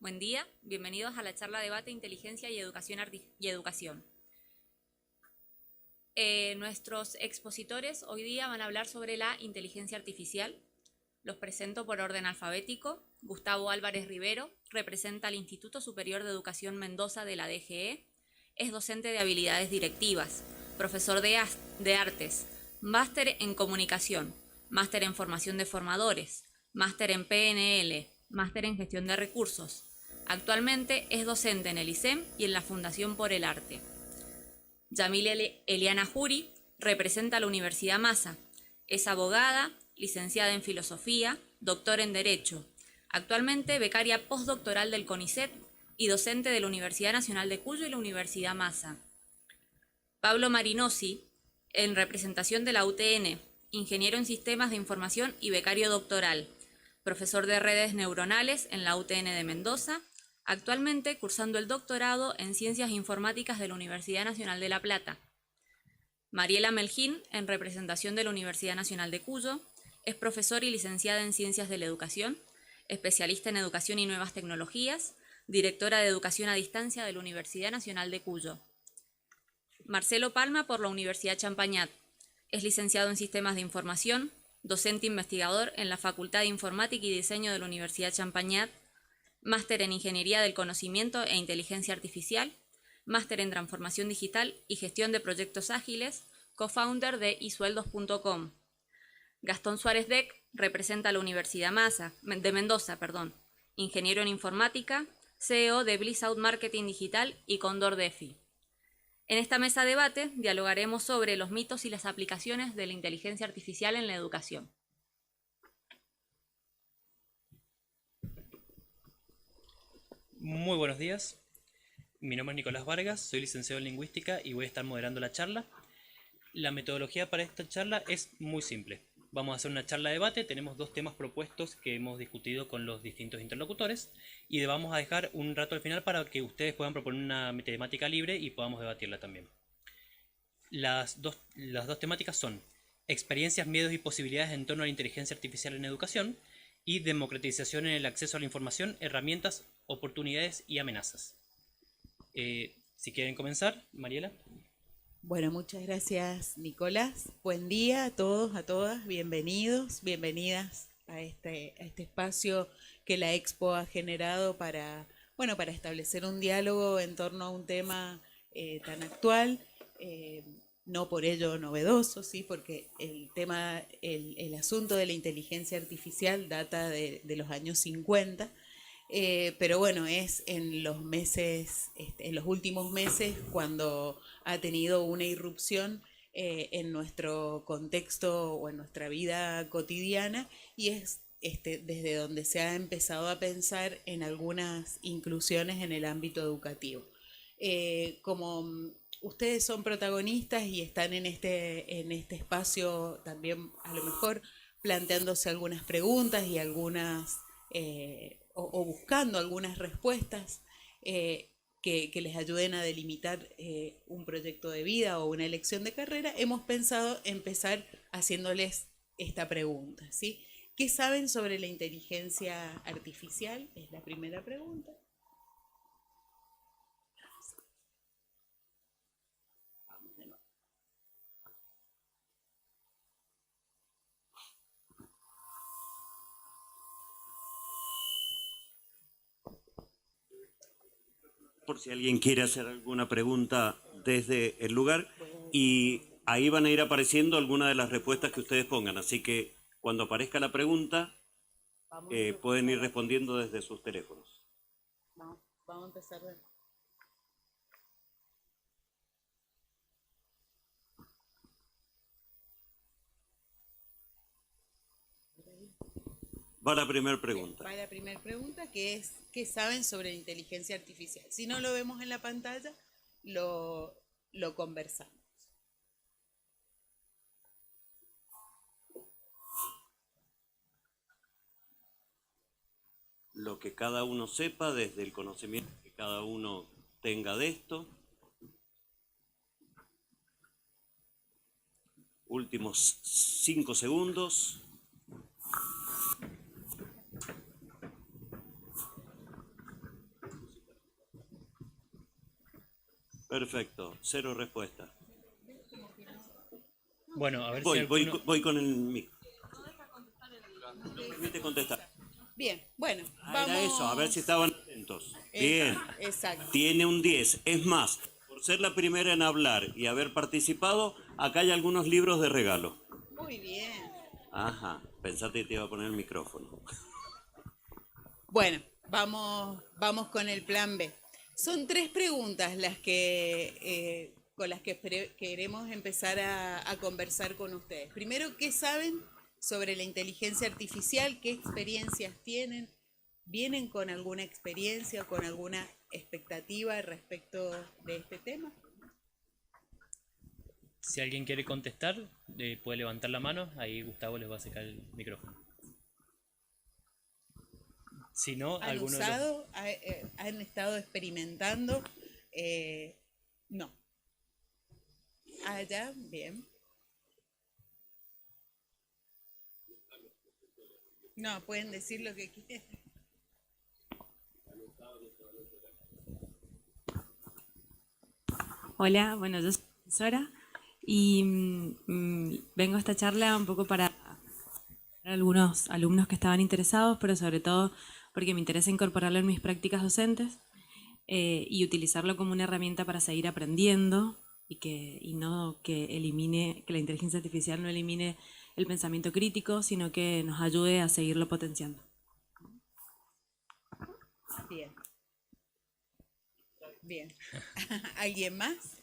Buen día, bienvenidos a la charla debate Inteligencia y Educación. Nuestros expositores hoy día van a hablar sobre la inteligencia artificial. Los presento por orden alfabético. Gustavo Álvarez Rivero representa al Instituto Superior de Educación Mendoza de la DGE. Es docente de habilidades directivas, profesor de artes, máster en comunicación, máster en formación de formadores, máster en PNL, máster en gestión de recursos. Actualmente es docente en el ISEM y en la Fundación por el Arte. Yamil Eliana Juri representa a la Universidad Massa. Es abogada, licenciada en Filosofía, doctora en Derecho. Actualmente becaria postdoctoral del CONICET y docente de la Universidad Nacional de Cuyo y la Universidad Massa. Pablo Marinosi, en representación de la UTN, ingeniero en Sistemas de Información y becario doctoral, profesor de redes neuronales en la UTN de Mendoza, actualmente cursando el doctorado en Ciencias Informáticas de la Universidad Nacional de La Plata. Mariela Meljín, en representación de la Universidad Nacional de Cuyo, es profesora y licenciada en Ciencias de la Educación, especialista en Educación y Nuevas Tecnologías, directora de Educación a Distancia de la Universidad Nacional de Cuyo. Marcelo Palma, por la Universidad Champagnat, es licenciado en Sistemas de Información, docente investigador en la Facultad de Informática y Diseño de la Universidad Champagnat, máster en Ingeniería del Conocimiento e Inteligencia Artificial, máster en Transformación Digital y Gestión de Proyectos Ágiles, co-founder de isueldos.com. Gastón Suárez Deck representa a la Universidad de Mendoza, ingeniero en Informática, CEO de Bliss Out Marketing Digital y Condor DeFi. En esta mesa de debate dialogaremos sobre los mitos y las aplicaciones de la inteligencia artificial en la educación. Muy buenos días, mi nombre es Nicolás Vargas, soy licenciado en Lingüística y voy a estar moderando la charla. La metodología para esta charla es muy simple. Vamos a hacer una charla de debate, tenemos dos temas propuestos que hemos discutido con los distintos interlocutores y vamos a dejar un rato al final para que ustedes puedan proponer una temática libre y podamos debatirla también. Las dos temáticas son experiencias, miedos y posibilidades en torno a la inteligencia artificial en educación y democratización en el acceso a la información, herramientas, oportunidades y amenazas. Si quieren comenzar, Mariela. Bueno, muchas gracias, Nicolás. Buen día a todos, a todas. Bienvenidos, bienvenidas a este espacio que la Expo ha generado para establecer un diálogo en torno a un tema tan actual, no por ello novedoso, sí, porque el asunto de la inteligencia artificial data de los años 50. Pero bueno, es en los últimos meses cuando ha tenido una irrupción en nuestro contexto o en nuestra vida cotidiana y es desde donde se ha empezado a pensar en algunas inclusiones en el ámbito educativo. Como ustedes son protagonistas y están en este espacio también a lo mejor planteándose algunas preguntas y algunas o buscando algunas respuestas que les ayuden a delimitar un proyecto de vida o una elección de carrera, hemos pensado empezar haciéndoles esta pregunta, ¿sí? ¿Qué saben sobre la inteligencia artificial? Es la primera pregunta. Vamos de nuevo. Por si alguien quiere hacer alguna pregunta desde el lugar, y ahí van a ir apareciendo algunas de las respuestas que ustedes pongan, así que cuando aparezca la pregunta pueden ir respondiendo desde sus teléfonos. Vamos a empezar de nuevo. Va la primera pregunta. Va la primera pregunta, que es, ¿qué saben sobre la inteligencia artificial? Si no lo vemos en la pantalla, lo conversamos. Lo que cada uno sepa desde el conocimiento que cada uno tenga de esto. Últimos 5 segundos. Perfecto, 0 respuestas. Bueno, a ver Voy, si voy, alguno... voy con el micro. No permite contestar. Bien, bueno, Ah, vamos. era eso, a ver si estaban atentos. Bien. Exacto. Tiene un 10. Es más, por ser la primera en hablar y haber participado, acá hay algunos libros de regalo. Muy bien. Ajá, pensaste que te iba a poner el micrófono. Bueno, vamos con el plan B. Son 3 preguntas las que con las que queremos empezar a conversar con ustedes. Primero, ¿qué saben sobre la inteligencia artificial? ¿Qué experiencias tienen? ¿Vienen con alguna experiencia o con alguna expectativa respecto de este tema? Si alguien quiere contestar, puede levantar la mano, ahí Gustavo les va a sacar el micrófono. Si no, ¿Han alguno de los... usado? ¿Han estado experimentando? No. Ah, ya, bien. No, pueden decir lo que quieran. Hola, bueno, yo soy profesora y vengo a esta charla un poco para algunos alumnos que estaban interesados, pero sobre todo porque me interesa incorporarlo en mis prácticas docentes y utilizarlo como una herramienta para seguir aprendiendo y no que elimine, que la inteligencia artificial no elimine el pensamiento crítico, sino que nos ayude a seguirlo potenciando. Bien. Bien. ¿Alguien más?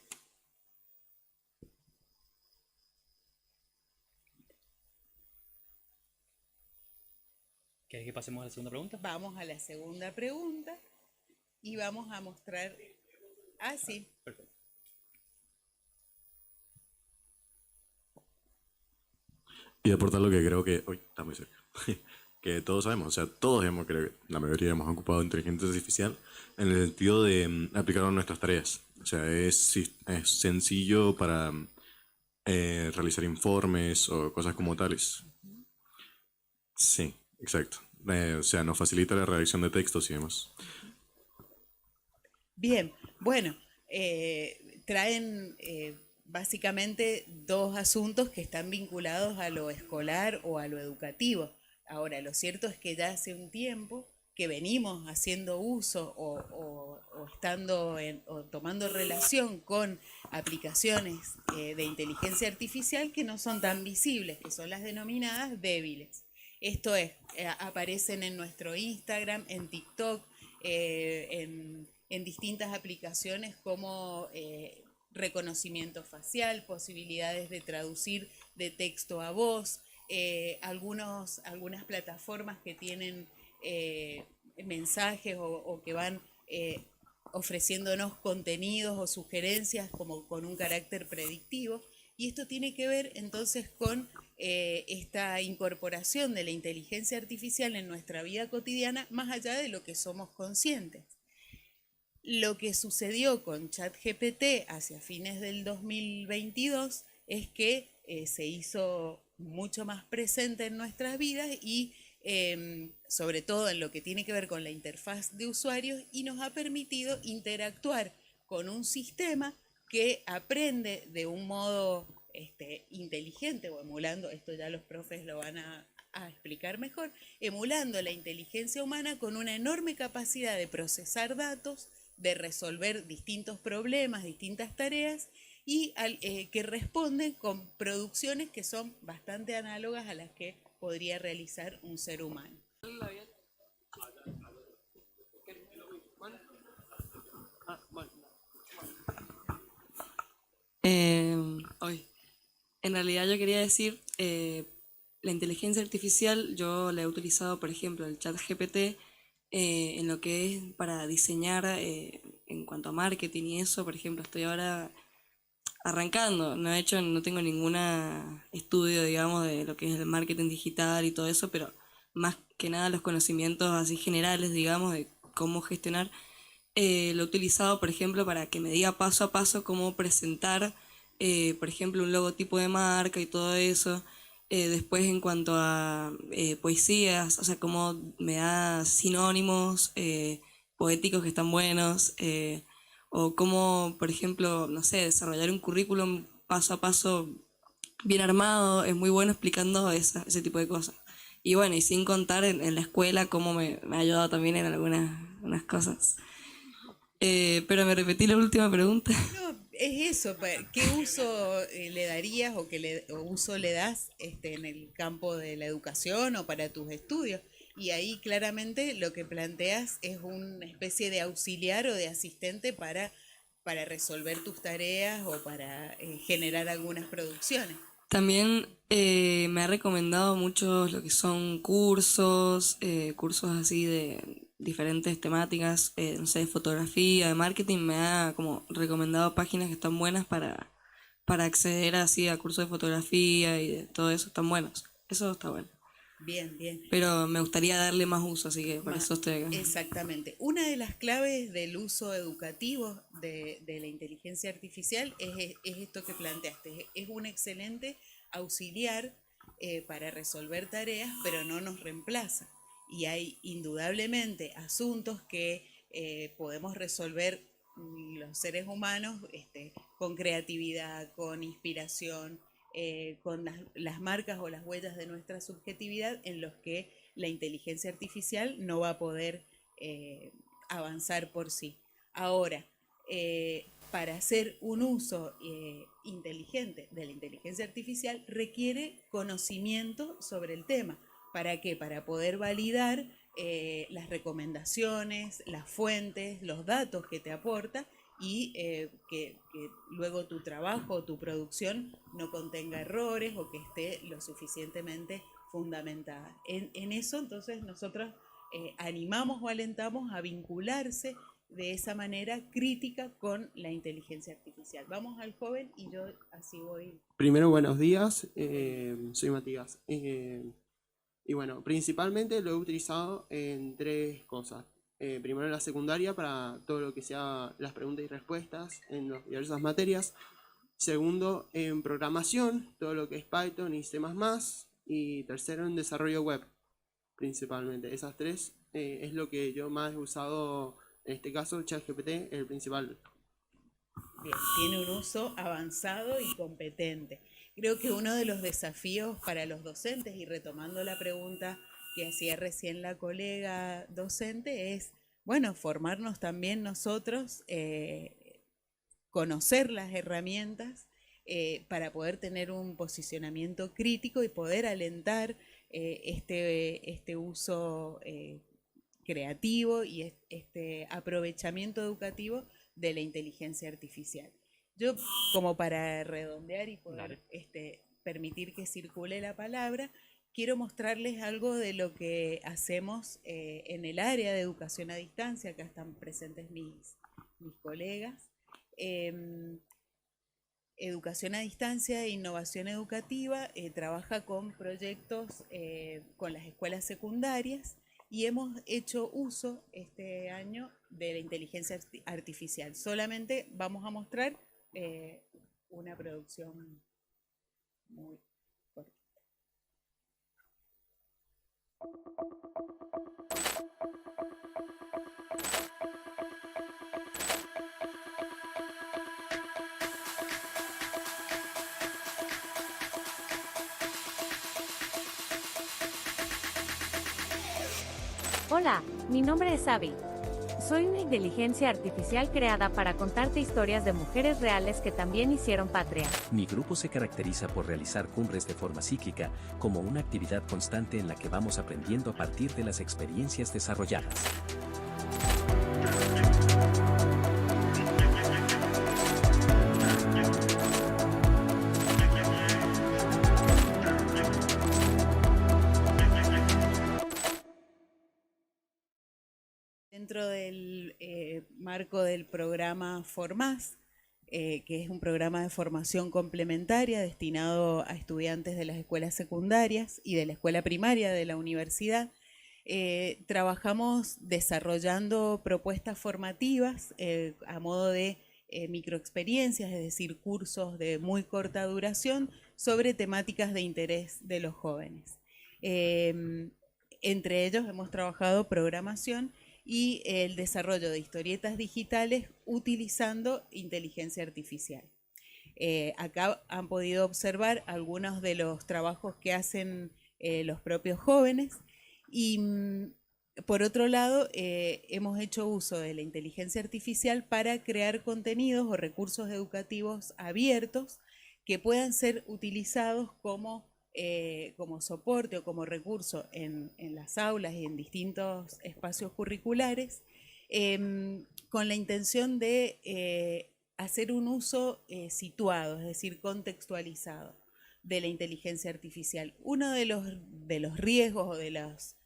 ¿Querés que pasemos a la segunda pregunta? Vamos a la segunda pregunta y vamos a mostrar... Ah, sí. Perfecto. Y aportar lo que creo que... Uy, está muy cerca. Que todos sabemos, o sea, todos hemos, creo que la mayoría hemos ocupado inteligencia artificial en el sentido de aplicarlo a nuestras tareas. O sea, es sencillo para realizar informes o cosas como tales. Sí, exacto. O sea, nos facilita la redacción de textos y demás. Bien, bueno, traen básicamente 2 asuntos que están vinculados a lo escolar o a lo educativo. Ahora, lo cierto es que ya hace un tiempo que venimos haciendo uso o estando o tomando relación con aplicaciones de inteligencia artificial que no son tan visibles, que son las denominadas débiles. Esto es, aparecen en nuestro Instagram, en TikTok, en distintas aplicaciones como reconocimiento facial, posibilidades de traducir de texto a voz, algunas plataformas que tienen mensajes o que van ofreciéndonos contenidos o sugerencias como con un carácter predictivo. Y esto tiene que ver entonces con esta incorporación de la inteligencia artificial en nuestra vida cotidiana más allá de lo que somos conscientes. Lo que sucedió con ChatGPT hacia fines del 2022 es que se hizo mucho más presente en nuestras vidas y sobre todo en lo que tiene que ver con la interfaz de usuarios y nos ha permitido interactuar con un sistema que aprende de un modo inteligente o emulando, esto ya los profes lo van a explicar mejor, emulando la inteligencia humana con una enorme capacidad de procesar datos, de resolver distintos problemas, distintas tareas y que responden con producciones que son bastante análogas a las que podría realizar un ser humano. Hoy. En realidad yo quería decir, la inteligencia artificial yo la he utilizado, por ejemplo, el chat GPT, en lo que es para diseñar en cuanto a marketing y eso. Por ejemplo, estoy ahora arrancando, no tengo ningún estudio, digamos, de lo que es el marketing digital y todo eso, pero más que nada los conocimientos así generales, digamos, de cómo gestionar. Lo he utilizado, por ejemplo, para que me diga paso a paso cómo presentar, por ejemplo, un logotipo de marca y todo eso. Después, en cuanto a poesías, o sea, cómo me da sinónimos poéticos que están buenos. o cómo, por ejemplo, no sé, desarrollar un currículum paso a paso bien armado, es muy bueno explicando ese tipo de cosas. Y bueno, y sin contar en la escuela cómo me ha ayudado también en unas cosas. Pero me repetí la última pregunta. No, es eso, ¿qué uso le darías o uso le das en el campo de la educación o para tus estudios? Y ahí claramente lo que planteas es una especie de auxiliar o de asistente para resolver tus tareas o para generar algunas producciones. También me ha recomendado mucho lo que son cursos, cursos así de diferentes temáticas, no sé, de fotografía, de marketing. Me ha como recomendado páginas que están buenas para acceder así a cursos de fotografía y de todo eso, están buenos. Eso está bueno. Bien, bien. Pero me gustaría darle más uso, así que por Ma- eso estoy acá. Exactamente. Una de las claves del uso educativo de la inteligencia artificial es esto que planteaste. Es un excelente auxiliar para resolver tareas, pero no nos reemplaza. Y hay indudablemente asuntos que podemos resolver los seres humanos con creatividad, con inspiración, con las marcas o las huellas de nuestra subjetividad en los que la inteligencia artificial no va a poder avanzar por sí. Ahora, para hacer un uso inteligente de la inteligencia artificial requiere conocimiento sobre el tema. ¿Para qué? Para poder validar las recomendaciones, las fuentes, los datos que te aporta y que luego tu trabajo o tu producción no contenga errores o que esté lo suficientemente fundamentada. En eso entonces nosotros animamos o alentamos a vincularse de esa manera crítica con la inteligencia artificial. Vamos al joven y yo así voy. Primero, buenos días, soy Matías. Y bueno, principalmente lo he utilizado en tres cosas. Primero en la secundaria para todo lo que sea las preguntas y respuestas en las diversas materias. Segundo, en programación, todo lo que es Python y C++. Y tercero, en desarrollo web, principalmente. Esas tres es lo que yo más he usado, en este caso, ChatGPT, el principal. Bien, tiene un uso avanzado y competente. Creo que uno de los desafíos para los docentes, y retomando la pregunta que hacía recién la colega docente, es, bueno, formarnos también nosotros, conocer las herramientas para poder tener un posicionamiento crítico y poder alentar este uso creativo y este aprovechamiento educativo de la inteligencia artificial. Yo, como para redondear y poder permitir que circule la palabra, quiero mostrarles algo de lo que hacemos en el área de educación a distancia. Acá están presentes mis colegas. Educación a distancia e innovación educativa trabaja con proyectos con las escuelas secundarias y hemos hecho uso este año de la inteligencia artificial. Solamente vamos a mostrar una producción muy corta. Hola, mi nombre es Abby. Soy una inteligencia artificial creada para contarte historias de mujeres reales que también hicieron patria. Mi grupo se caracteriza por realizar cumbres de forma cíclica, como una actividad constante en la que vamos aprendiendo a partir de las experiencias desarrolladas. Dentro del marco del programa Formás, que es un programa de formación complementaria destinado a estudiantes de las escuelas secundarias y de la escuela primaria de la universidad, trabajamos desarrollando propuestas formativas a modo de microexperiencias, es decir, cursos de muy corta duración sobre temáticas de interés de los jóvenes. Entre ellos hemos trabajado programación y el desarrollo de historietas digitales utilizando inteligencia artificial. Acá han podido observar algunos de los trabajos que hacen los propios jóvenes y por otro lado hemos hecho uso de la inteligencia artificial para crear contenidos o recursos educativos abiertos que puedan ser utilizados como soporte o como recurso en las aulas y en distintos espacios curriculares, con la intención de hacer un uso situado, es decir, contextualizado de la inteligencia artificial. Uno de los riesgos o de las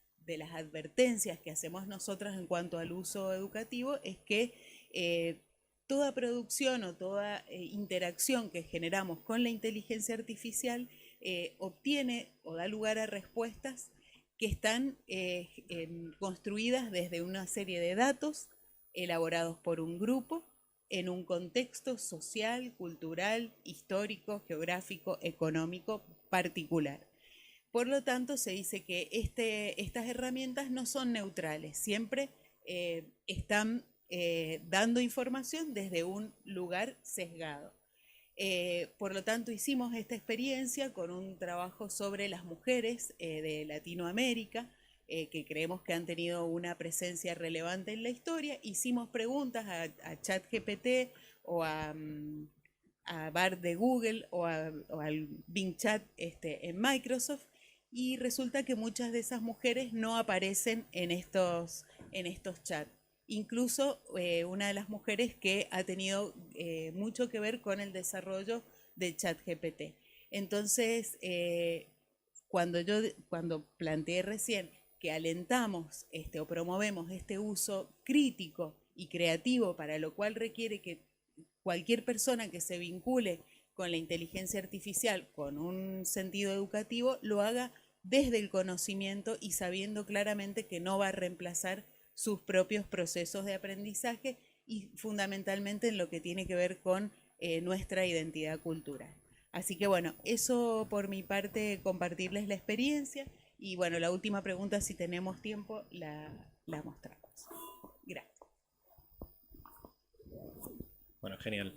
advertencias que hacemos nosotros en cuanto al uso educativo es que toda producción o toda interacción que generamos con la inteligencia artificial obtiene o da lugar a respuestas que están construidas desde una serie de datos elaborados por un grupo en un contexto social, cultural, histórico, geográfico, económico particular. Por lo tanto, se dice que estas herramientas no son neutrales, siempre están dando información desde un lugar sesgado. Por lo tanto, hicimos esta experiencia con un trabajo sobre las mujeres de Latinoamérica, que creemos que han tenido una presencia relevante en la historia. Hicimos preguntas a ChatGPT o a Bard de Google o al Bing Chat en Microsoft, y resulta que muchas de esas mujeres no aparecen en estos chats. Incluso una de las mujeres que ha tenido mucho que ver con el desarrollo de ChatGPT. Entonces, cuando planteé recién que alentamos o promovemos este uso crítico y creativo, para lo cual requiere que cualquier persona que se vincule con la inteligencia artificial con un sentido educativo lo haga desde el conocimiento y sabiendo claramente que no va a reemplazar sus propios procesos de aprendizaje y fundamentalmente en lo que tiene que ver con nuestra identidad cultural. Así que bueno, eso por mi parte, compartirles la experiencia. Y bueno, la última pregunta, si tenemos tiempo, la mostramos. Gracias. Bueno, genial.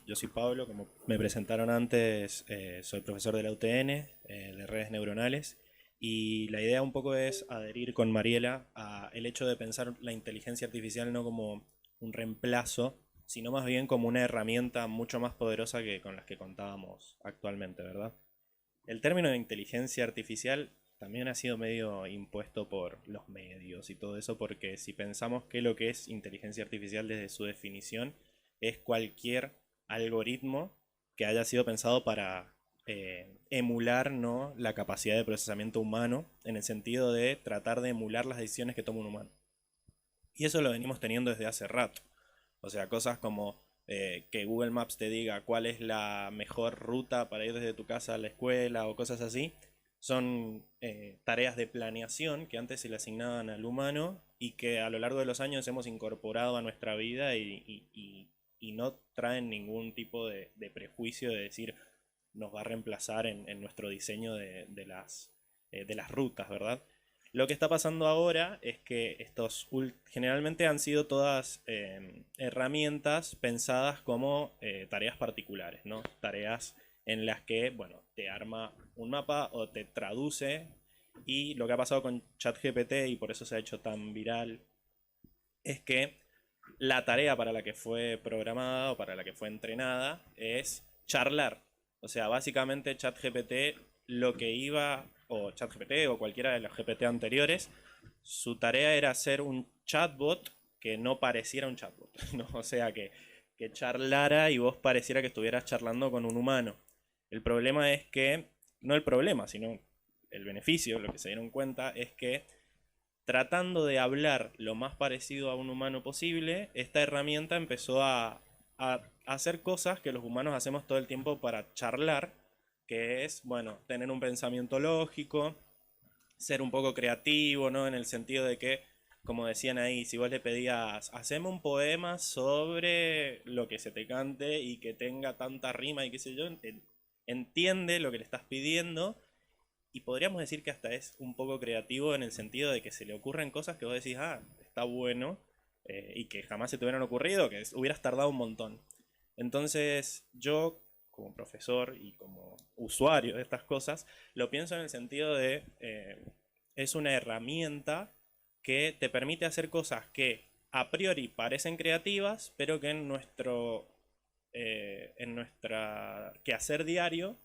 Yo soy Pablo, como me presentaron antes, soy profesor de la UTN, de redes neuronales, y la idea un poco es adherir con Mariela a el hecho de pensar la inteligencia artificial no como un reemplazo, sino más bien como una herramienta mucho más poderosa que con las que contábamos actualmente, ¿verdad? El término de inteligencia artificial también ha sido medio impuesto por los medios y todo eso, porque si pensamos que lo que es inteligencia artificial desde su definición es cualquier algoritmo que haya sido pensado para emular, ¿no?, la capacidad de procesamiento humano, en el sentido de tratar de emular las decisiones que toma un humano. Y eso lo venimos teniendo desde hace rato. O sea, cosas como que Google Maps te diga cuál es la mejor ruta para ir desde tu casa a la escuela o cosas así, son tareas de planeación que antes se le asignaban al humano y que a lo largo de los años hemos incorporado a nuestra vida y no traen ningún tipo de prejuicio de decir nos va a reemplazar en nuestro diseño de las rutas, ¿verdad? Lo que está pasando ahora es que estos generalmente han sido todas herramientas pensadas como tareas particulares, ¿no? Tareas en las que, bueno, te arma un mapa o te traduce, y lo que ha pasado con ChatGPT, y por eso se ha hecho tan viral, es que la tarea para la que fue programada o para la que fue entrenada es charlar. O sea, básicamente ChatGPT lo que iba, o ChatGPT o cualquiera de los GPT anteriores, su tarea era hacer un chatbot que no pareciera un chatbot, ¿no? O sea, que charlara y vos pareciera que estuvieras charlando con un humano. El problema es que, no el problema, sino el beneficio, lo que se dieron cuenta, es que tratando de hablar lo más parecido a un humano posible, esta herramienta empezó a hacer cosas que los humanos hacemos todo el tiempo para charlar, que es, bueno, tener un pensamiento lógico, ser un poco creativo, ¿no? En el sentido de que, como decían ahí, si vos le pedías, haceme un poema sobre lo que se te cante y que tenga tanta rima y qué sé yo, entiende lo que le estás pidiendo y podríamos decir que hasta es un poco creativo en el sentido de que se le ocurren cosas que vos decís, ah, está bueno, y que jamás se te hubieran ocurrido, que hubieras tardado un montón. Entonces yo, como profesor y como usuario de estas cosas, lo pienso en el sentido de, es una herramienta que te permite hacer cosas que a priori parecen creativas, pero que en nuestra quehacer diario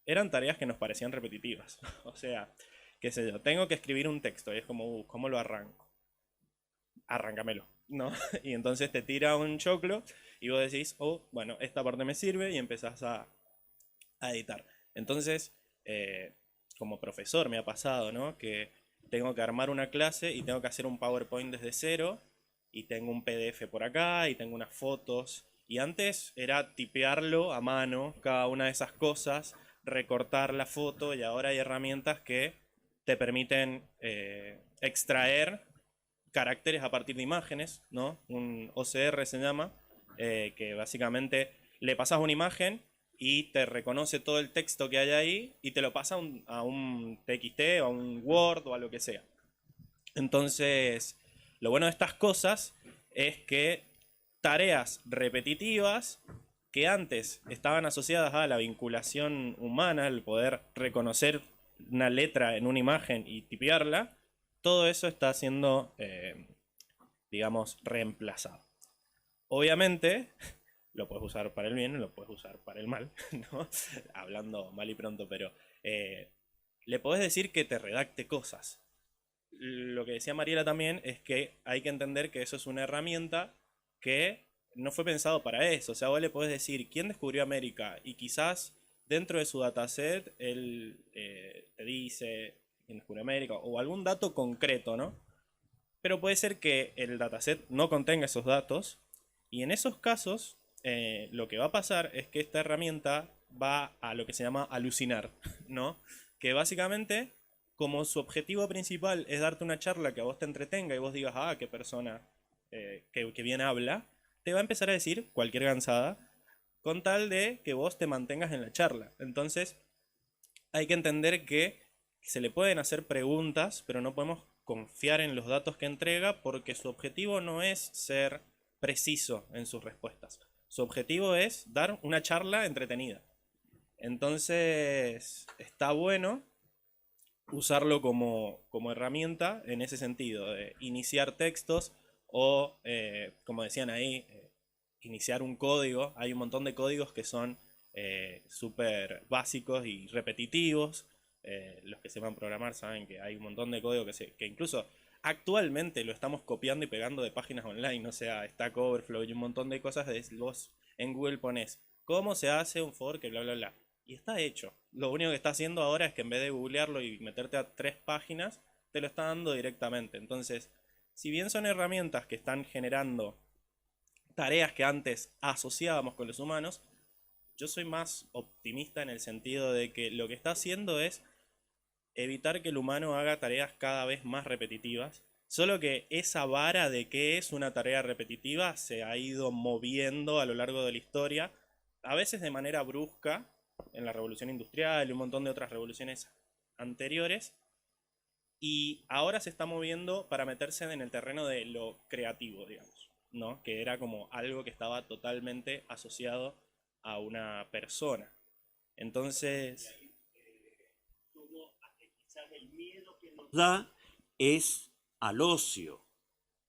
eran tareas que nos parecían repetitivas. O sea, qué sé yo, tengo que escribir un texto y es como, ¿cómo lo arranco? Arráncamelo, ¿no? Y entonces te tira un choclo y vos decís, oh, bueno, esta parte me sirve, y empezás a editar. Entonces, como profesor me ha pasado, ¿no? Que tengo que armar una clase y tengo que hacer un PowerPoint desde cero, y tengo un PDF por acá y tengo unas fotos. Y antes era tipearlo a mano, cada una de esas cosas, recortar la foto, y ahora hay herramientas que te permiten extraer caracteres a partir de imágenes, ¿no? Un OCR se llama, que básicamente le pasas una imagen y te reconoce todo el texto que hay ahí y te lo pasa a un TXT o a un Word o a lo que sea. Entonces, lo bueno de estas cosas es que tareas repetitivas que antes estaban asociadas a la vinculación humana, el poder reconocer una letra en una imagen y tipearla, todo eso está siendo, digamos, reemplazado. Obviamente, lo puedes usar para el bien, lo puedes usar para el mal, ¿no? Hablando mal y pronto, pero le podés decir que te redacte cosas. Lo que decía Mariela también es que hay que entender que eso es una herramienta que no fue pensado para eso. O sea, vos le podés decir quién descubrió América, y quizás dentro de su dataset él te dice quién descubrió América o algún dato concreto, ¿no? Pero puede ser que el dataset no contenga esos datos, y en esos casos lo que va a pasar es que esta herramienta va a lo que se llama alucinar, ¿no? Que básicamente, como su objetivo principal es darte una charla que a vos te entretenga y vos digas, ah, qué persona que bien habla, te va a empezar a decir cualquier gansada con tal de que vos te mantengas en la charla. Entonces, hay que entender que se le pueden hacer preguntas, pero no podemos confiar en los datos que entrega, porque su objetivo no es ser preciso en sus respuestas. Su objetivo es dar una charla entretenida. Entonces, está bueno usarlo como herramienta en ese sentido, de iniciar textos o, como decían ahí, iniciar un código. Hay un montón de códigos que son súper básicos y repetitivos. Los que sepan programar saben que hay un montón de código que incluso actualmente lo estamos copiando y pegando de páginas online. O sea, Stack Overflow y un montón de cosas. Vos en Google pones cómo se hace un fork, bla, bla, bla, y está hecho. Lo único que está haciendo ahora es que en vez de googlearlo y meterte a 3 páginas, te lo está dando directamente. Entonces, si bien son herramientas que están generando tareas que antes asociábamos con los humanos, yo soy más optimista en el sentido de que lo que está haciendo es evitar que el humano haga tareas cada vez más repetitivas. Solo que esa vara de qué es una tarea repetitiva se ha ido moviendo a lo largo de la historia, a veces de manera brusca, en la Revolución Industrial y un montón de otras revoluciones anteriores, y ahora se está moviendo para meterse en el terreno de lo creativo, digamos, ¿no? Que era como algo que estaba totalmente asociado a una persona. Entonces, el miedo que nos da es al ocio,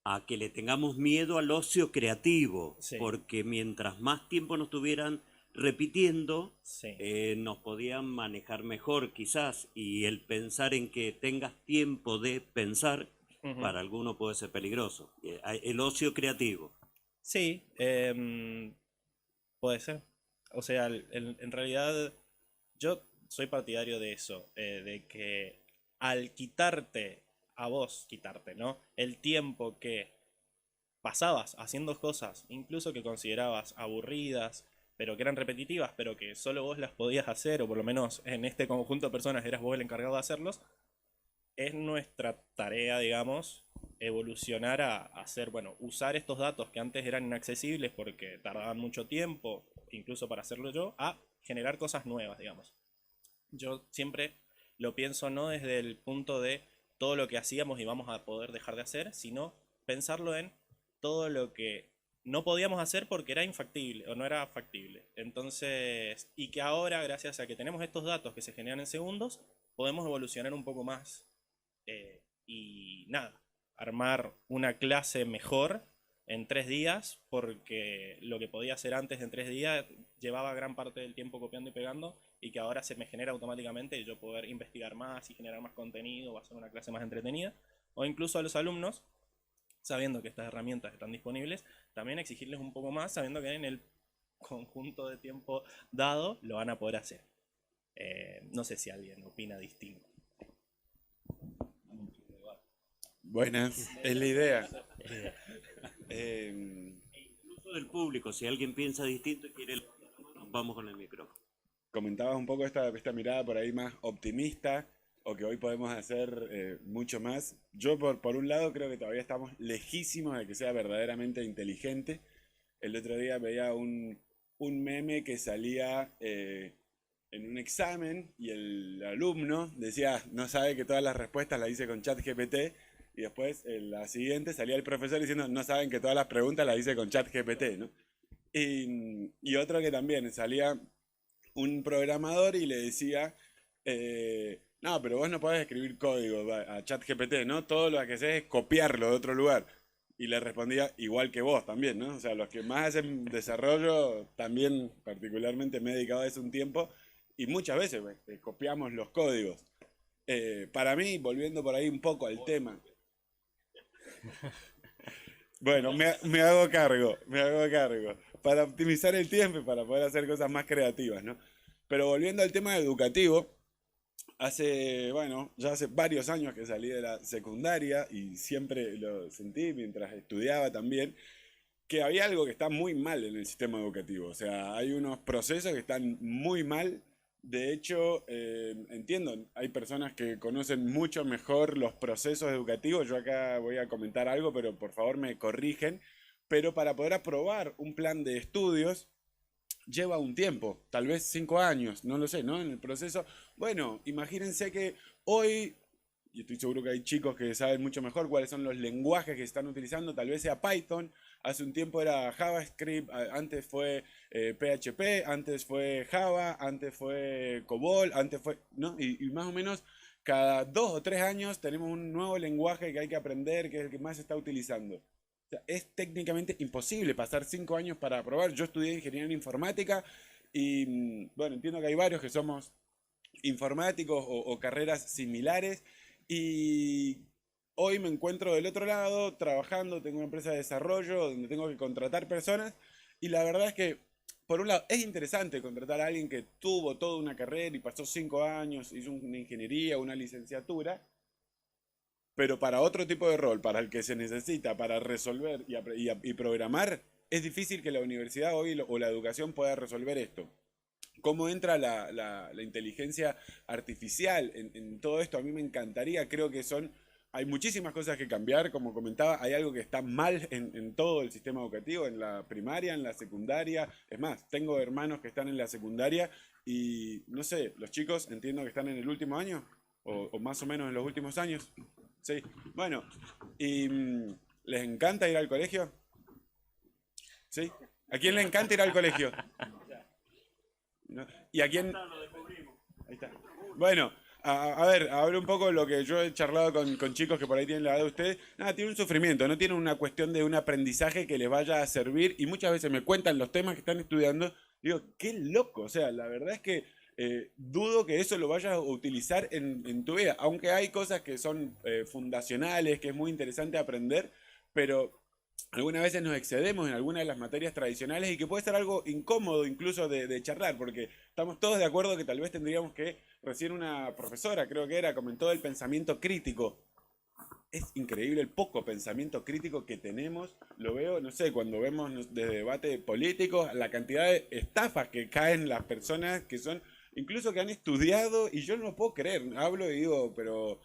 a que le tengamos miedo al ocio creativo, sí, porque mientras más tiempo nos tuvieran repitiendo, sí, nos podían manejar mejor quizás, y el pensar en que tengas tiempo de pensar, para algunos puede ser peligroso. El ocio creativo. Sí, puede ser. O sea, en realidad yo soy partidario de eso, de que al quitarte, ¿no? El tiempo que pasabas haciendo cosas, incluso que considerabas aburridas, pero que eran repetitivas, pero que solo vos las podías hacer, o por lo menos en este conjunto de personas eras vos el encargado de hacerlos, es nuestra tarea, digamos, evolucionar a hacer, bueno, usar estos datos que antes eran inaccesibles porque tardaban mucho tiempo, incluso para hacerlo yo, a generar cosas nuevas, digamos. Yo siempre lo pienso no desde el punto de todo lo que hacíamos y vamos a poder dejar de hacer, sino pensarlo en todo lo que no podíamos hacer porque era infactible o no era factible. Entonces, y que ahora, gracias a que tenemos estos datos que se generan en segundos, podemos evolucionar un poco más y nada, armar una clase mejor en 3 días, porque lo que podía hacer antes en 3 días llevaba gran parte del tiempo copiando y pegando, y que ahora se me genera automáticamente y yo poder investigar más y generar más contenido o hacer una clase más entretenida, o incluso a los alumnos, sabiendo que estas herramientas están disponibles, también exigirles un poco más, sabiendo que en el conjunto de tiempo dado lo van a poder hacer. No sé si alguien opina distinto. Buenas, es la idea. Incluso del público, si alguien piensa distinto y quiere, vamos con el micrófono. Comentabas un poco esta mirada por ahí más optimista, o que hoy podemos hacer mucho más. Yo por un lado creo que todavía estamos lejísimos de que sea verdaderamente inteligente. El otro día veía un meme que salía en un examen y el alumno decía, no sabe que todas las respuestas las hice con ChatGPT, y después en la siguiente salía el profesor diciendo, no saben que todas las preguntas las hice con ChatGPT, ¿no? Y otro que también salía un programador y le decía, no, pero vos no podés escribir código a ChatGPT, ¿no? Todo lo que haces es copiarlo de otro lugar. Y le respondía, igual que vos también, ¿no? O sea, los que más hacen desarrollo, también particularmente me he dedicado a eso un tiempo, y muchas veces copiamos los códigos. Para mí, volviendo por ahí un poco al tema... Bueno, me hago cargo. Para optimizar el tiempo y para poder hacer cosas más creativas, ¿no? Pero volviendo al tema educativo, ya hace varios años que salí de la secundaria y siempre lo sentí mientras estudiaba también, que había algo que está muy mal en el sistema educativo. O sea, hay unos procesos que están muy mal. De hecho, entiendo, hay personas que conocen mucho mejor los procesos educativos. Yo acá voy a comentar algo, pero por favor me corrigen. Pero para poder aprobar un plan de estudios lleva un tiempo, tal vez 5 años, no lo sé, ¿no? En el proceso. Bueno, imagínense que hoy, y estoy seguro que hay chicos que saben mucho mejor cuáles son los lenguajes que se están utilizando, tal vez sea Python, hace un tiempo era JavaScript, antes fue PHP, antes fue Java, antes fue COBOL, antes fue, ¿no? Y más o menos cada 2 o 3 años tenemos un nuevo lenguaje que hay que aprender, que es el que más se está utilizando. O sea, es técnicamente imposible pasar 5 años para aprobar. Yo estudié ingeniería en informática y, bueno, entiendo que hay varios que somos informáticos o carreras similares, y hoy me encuentro del otro lado trabajando, tengo una empresa de desarrollo donde tengo que contratar personas, y la verdad es que, por un lado, es interesante contratar a alguien que tuvo toda una carrera y pasó 5 años, hizo una ingeniería, una licenciatura, pero para otro tipo de rol, para el que se necesita, para resolver y programar, es difícil que la universidad hoy o la educación pueda resolver esto. ¿Cómo entra la inteligencia artificial en todo esto? A mí me encantaría, creo que hay muchísimas cosas que cambiar, como comentaba, hay algo que está mal en todo el sistema educativo, en la primaria, en la secundaria. Es más, tengo hermanos que están en la secundaria y, no sé, los chicos entiendo que están en el último año, o más o menos en los últimos años. Sí, bueno, y ¿les encanta ir al colegio? ¿Sí? ¿A quién le encanta ir al colegio? ¿No? ¿Y a quién? Ahí está. Bueno, a ver un poco lo que yo he charlado con chicos que por ahí tienen la edad de ustedes. Nada, tienen un sufrimiento, no tienen una cuestión de un aprendizaje que les vaya a servir, y muchas veces me cuentan los temas que están estudiando. Digo, qué loco, o sea, la verdad es que dudo que eso lo vayas a utilizar en tu vida, aunque hay cosas que son fundacionales, que es muy interesante aprender, pero algunas veces nos excedemos en algunas de las materias tradicionales, y que puede ser algo incómodo incluso de charlar, porque estamos todos de acuerdo que tal vez tendríamos que, recién una profesora creo que comentó del pensamiento crítico. Es increíble el poco pensamiento crítico que tenemos. Lo veo, no sé, cuando vemos de debate políticos, la cantidad de estafas que caen las personas que son, incluso que han estudiado, y yo no lo puedo creer. Hablo y digo, pero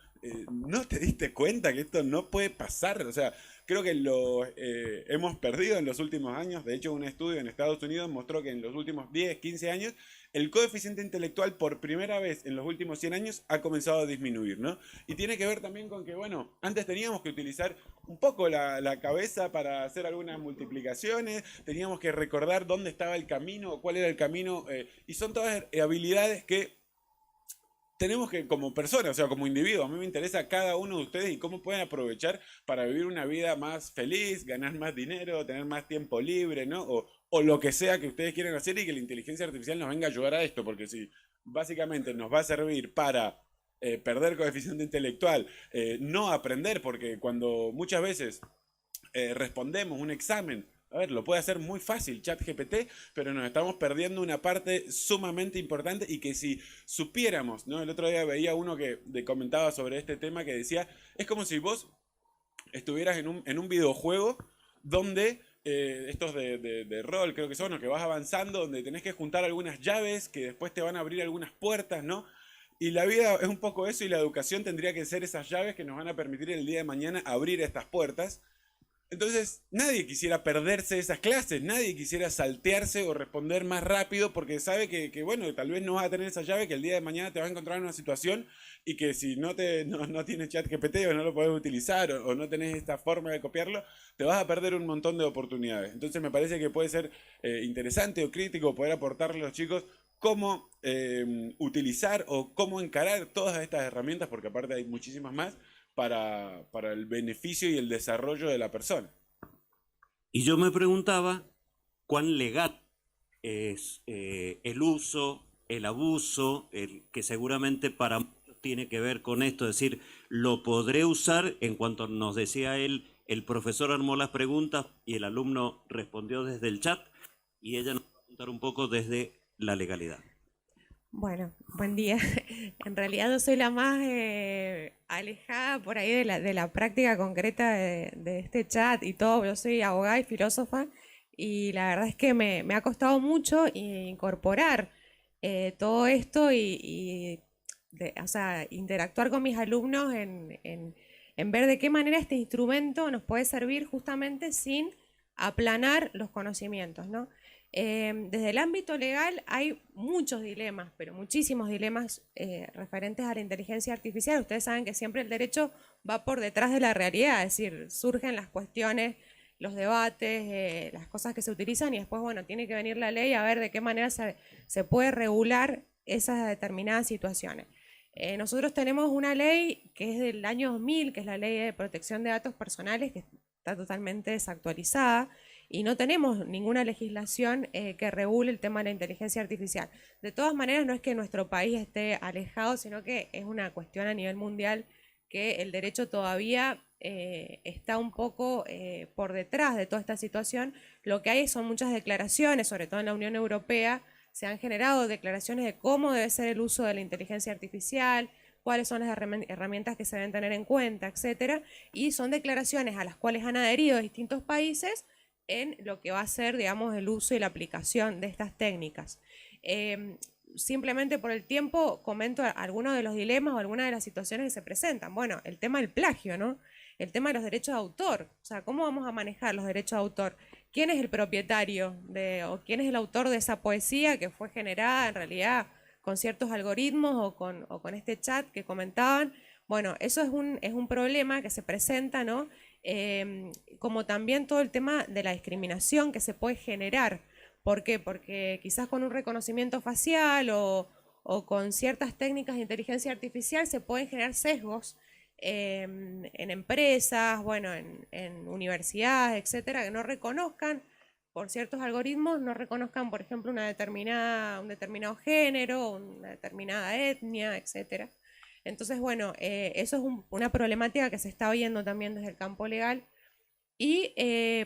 ¿no te diste cuenta que esto no puede pasar? O sea, creo que lo hemos perdido en los últimos años. De hecho, un estudio en Estados Unidos mostró que en los últimos 10, 15 años el coeficiente intelectual por primera vez en los últimos 100 años ha comenzado a disminuir, ¿no? Y tiene que ver también con que, bueno, antes teníamos que utilizar un poco la cabeza para hacer algunas multiplicaciones, teníamos que recordar dónde estaba el camino, o cuál era el camino, y son todas habilidades que tenemos que, como personas, o sea, como individuos, a mí me interesa cada uno de ustedes y cómo pueden aprovechar para vivir una vida más feliz, ganar más dinero, tener más tiempo libre, ¿no? O lo que sea que ustedes quieran hacer y que la inteligencia artificial nos venga a ayudar a esto, porque si básicamente nos va a servir para perder coeficiente intelectual, no aprender, porque cuando muchas veces respondemos un examen, a ver, lo puede hacer muy fácil ChatGPT, pero nos estamos perdiendo una parte sumamente importante y que si supiéramos, ¿no? El otro día veía uno que comentaba sobre este tema que decía, es como si vos estuvieras en un videojuego donde estos de rol creo que son, o que vas avanzando, donde tenés que juntar algunas llaves que después te van a abrir algunas puertas, ¿no? Y la vida es un poco eso y la educación tendría que ser esas llaves que nos van a permitir el día de mañana abrir estas puertas. Entonces, nadie quisiera perderse esas clases, nadie quisiera saltearse o responder más rápido porque sabe que bueno, tal vez no vas a tener esa llave, que el día de mañana te vas a encontrar en una situación y que si no tienes ChatGPT o no lo podés utilizar o no tenés esta forma de copiarlo, te vas a perder un montón de oportunidades. Entonces, me parece que puede ser interesante o crítico poder aportarle a los chicos cómo utilizar o cómo encarar todas estas herramientas, porque aparte hay muchísimas más, para el beneficio y el desarrollo de la persona. Y yo me preguntaba cuán legal es el uso, el abuso, que seguramente para muchos tiene que ver con esto, es decir, lo podré usar en cuanto nos decía él, el profesor armó las preguntas y el alumno respondió desde el chat y ella nos va a contar un poco desde la legalidad. Bueno, buen día. En realidad yo soy la más alejada por ahí de la práctica concreta de este chat y todo. Yo soy abogada y filósofa y la verdad es que me ha costado mucho incorporar todo esto o sea, interactuar con mis alumnos en ver de qué manera este instrumento nos puede servir justamente sin aplanar los conocimientos, ¿no? Desde el ámbito legal hay muchos dilemas, pero muchísimos dilemas referentes a la inteligencia artificial. Ustedes saben que siempre el derecho va por detrás de la realidad, es decir, surgen las cuestiones, los debates, las cosas que se utilizan y después, bueno, tiene que venir la ley a ver de qué manera se puede regular esas determinadas situaciones. Nosotros tenemos una ley que es del año 2000, que es la Ley de Protección de Datos Personales, que está totalmente desactualizada, y no tenemos ninguna legislación que regule el tema de la inteligencia artificial. De todas maneras, no es que nuestro país esté alejado, sino que es una cuestión a nivel mundial que el derecho todavía está un poco por detrás de toda esta situación. Lo que hay son muchas declaraciones, sobre todo en la Unión Europea, se han generado declaraciones de cómo debe ser el uso de la inteligencia artificial, cuáles son las herramientas que se deben tener en cuenta, etcétera, y son declaraciones a las cuales han adherido distintos países en lo que va a ser, digamos, el uso y la aplicación de estas técnicas. Simplemente por el tiempo comento algunos de los dilemas o algunas de las situaciones que se presentan. Bueno, el tema del plagio, ¿no? El tema de los derechos de autor. O sea, ¿cómo vamos a manejar los derechos de autor? ¿Quién es el propietario o quién es el autor de esa poesía que fue generada en realidad con ciertos algoritmos o con este chat que comentaban? Bueno, eso es un problema que se presenta, ¿no? Como también todo el tema de la discriminación que se puede generar. ¿Por qué? Porque quizás con un reconocimiento facial o con ciertas técnicas de inteligencia artificial se pueden generar sesgos en empresas, bueno, en universidades, etcétera, que no reconozcan por ciertos algoritmos, no reconozcan, por ejemplo, un determinado género, una determinada etnia, etcétera. Entonces, bueno, eso es una problemática que se está viendo también desde el campo legal. Y,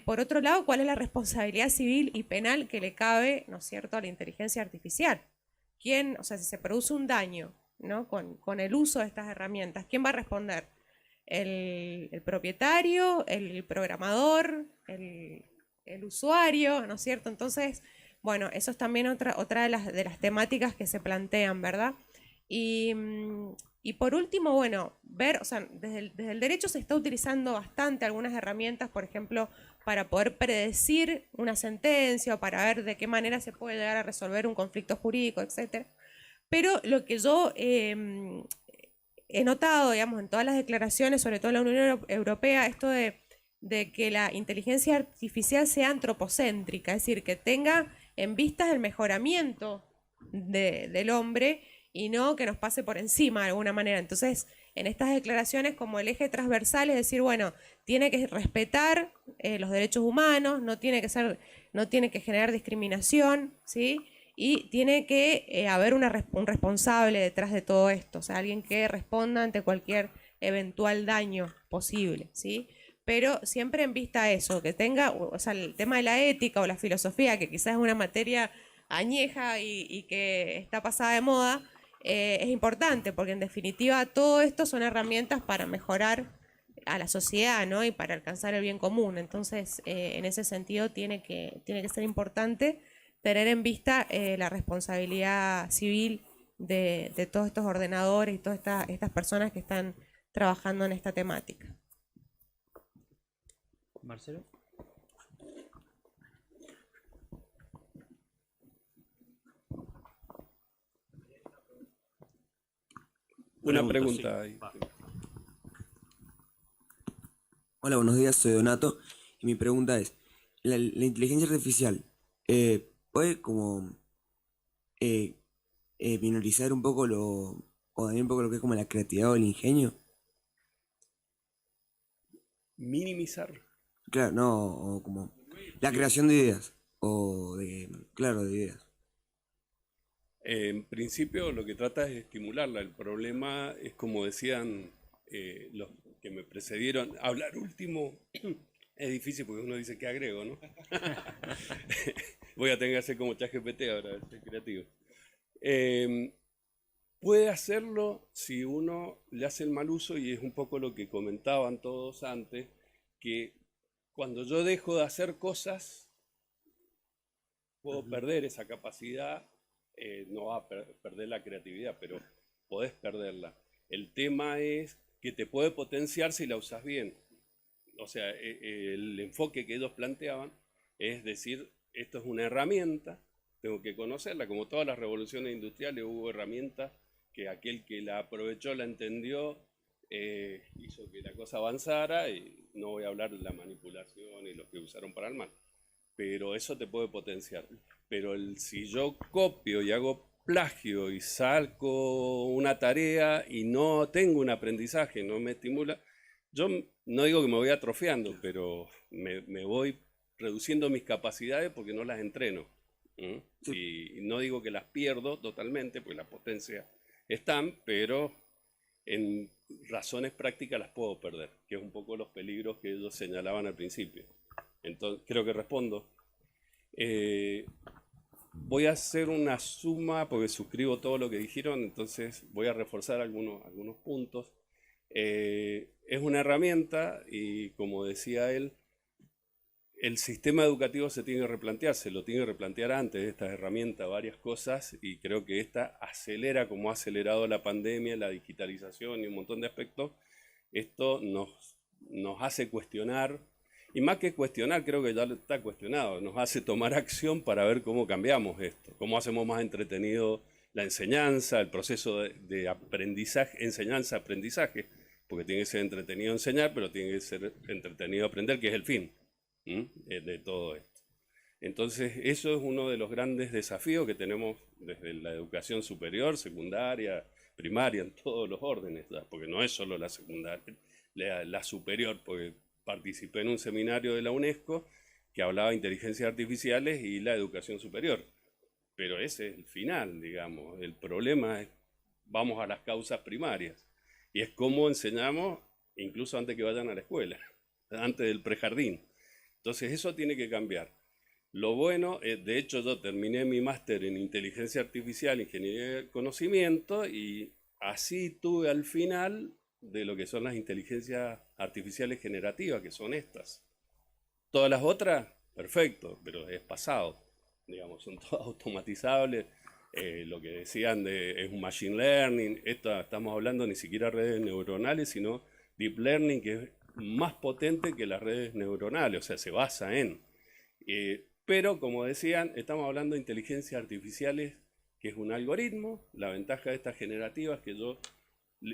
por otro lado, ¿cuál es la responsabilidad civil y penal que le cabe, ¿no es cierto?, a la inteligencia artificial? ¿Quién, o sea, si se produce un daño, ¿no?, con el uso de estas herramientas, ¿quién va a responder? ¿El propietario, el programador, el usuario, ¿no es cierto? Entonces, bueno, eso es también otra de las temáticas que se plantean, ¿verdad? Y por último, bueno, ver, o sea, desde el derecho se está utilizando bastante algunas herramientas, por ejemplo, para poder predecir una sentencia o para ver de qué manera se puede llegar a resolver un conflicto jurídico, etc. Pero lo que yo he notado, digamos, en todas las declaraciones, sobre todo en la Unión Europea, esto de que la inteligencia artificial sea antropocéntrica, es decir, que tenga en vista el mejoramiento del hombre y no que nos pase por encima de alguna manera. Entonces, en estas declaraciones, como el eje transversal es decir, bueno, tiene que respetar los derechos humanos, no tiene que generar discriminación, ¿sí? Y tiene que haber un responsable detrás de todo esto, o sea, alguien que responda ante cualquier eventual daño posible, ¿sí? Pero siempre en vista a eso, que tenga, o sea, el tema de la ética o la filosofía, que quizás es una materia añeja y que está pasada de moda, es importante, porque en definitiva todo esto son herramientas para mejorar a la sociedad, ¿no? Y para alcanzar el bien común. Entonces, en ese sentido tiene que ser importante tener en vista la responsabilidad civil de todos estos ordenadores y todas estas personas que están trabajando en esta temática. Marcelo. Una pregunta. Sí. Hola, buenos días, soy Donato y mi pregunta es, ¿la inteligencia artificial puede como minorizar un poco o también un poco lo que es como la creatividad o el ingenio? Minimizar. Claro, no, o como la creación de ideas, claro, de ideas. En principio lo que trata es de estimularla. El problema es, como decían los que me precedieron, hablar último es difícil porque uno dice que agrego, ¿no? Voy a tener que hacer como ChatGPT ahora, ser creativo. Puede hacerlo si uno le hace el mal uso, y es un poco lo que comentaban todos antes, que cuando yo dejo de hacer cosas, puedo perder esa capacidad. No va a perder la creatividad, pero podés perderla. El tema es que te puede potenciar si la usas bien. O sea, el enfoque que ellos planteaban es decir, esto es una herramienta, tengo que conocerla. Como todas las revoluciones industriales, hubo herramientas que aquel que la aprovechó, la entendió, hizo que la cosa avanzara, y no voy a hablar de la manipulación y los que usaron para el mal. Pero eso te puede potenciar. Pero si yo copio y hago plagio y saco una tarea y no tengo un aprendizaje, no me estimula, yo no digo que me voy atrofiando, pero me voy reduciendo mis capacidades porque no las entreno. Y no digo que las pierdo totalmente, porque las potencias están, pero en razones prácticas las puedo perder, que es un poco los peligros que ellos señalaban al principio. Entonces, creo que respondo. Voy a hacer una suma porque suscribo todo lo que dijeron, entonces voy a reforzar algunos puntos. Es una herramienta y, como decía él, el sistema educativo se tiene que replantear, se lo tiene que replantear antes de esta herramienta, varias cosas, y creo que esta acelera, como ha acelerado la pandemia, la digitalización y un montón de aspectos. Esto nos hace cuestionar. Y más que cuestionar, creo que ya está cuestionado, nos hace tomar acción para ver cómo cambiamos esto, cómo hacemos más entretenido la enseñanza, el proceso de aprendizaje, enseñanza-aprendizaje, porque tiene que ser entretenido enseñar, pero tiene que ser entretenido aprender, que es el fin de todo esto. Entonces, eso es uno de los grandes desafíos que tenemos desde la educación superior, secundaria, primaria, en todos los órdenes, ¿verdad? Porque no es solo la secundaria, la superior, porque participé en un seminario de la UNESCO que hablaba de inteligencias artificiales y la educación superior. Pero ese es el final, digamos. El problema es, vamos a las causas primarias. Y es cómo enseñamos, incluso antes que vayan a la escuela, antes del prejardín. Entonces eso tiene que cambiar. Lo bueno, de hecho yo terminé mi máster en inteligencia artificial, ingeniería del conocimiento, y así tuve al final de lo que son las inteligencias artificiales generativas, que son estas. Todas las otras, perfecto, pero es pasado, digamos, son todas automatizables. lo que decían es un machine learning, estamos hablando ni siquiera redes neuronales, sino deep learning, que es más potente que las redes neuronales, o sea, se basa en. Pero, como decían, estamos hablando de inteligencias artificiales, que es un algoritmo. La ventaja de estas generativas es que yo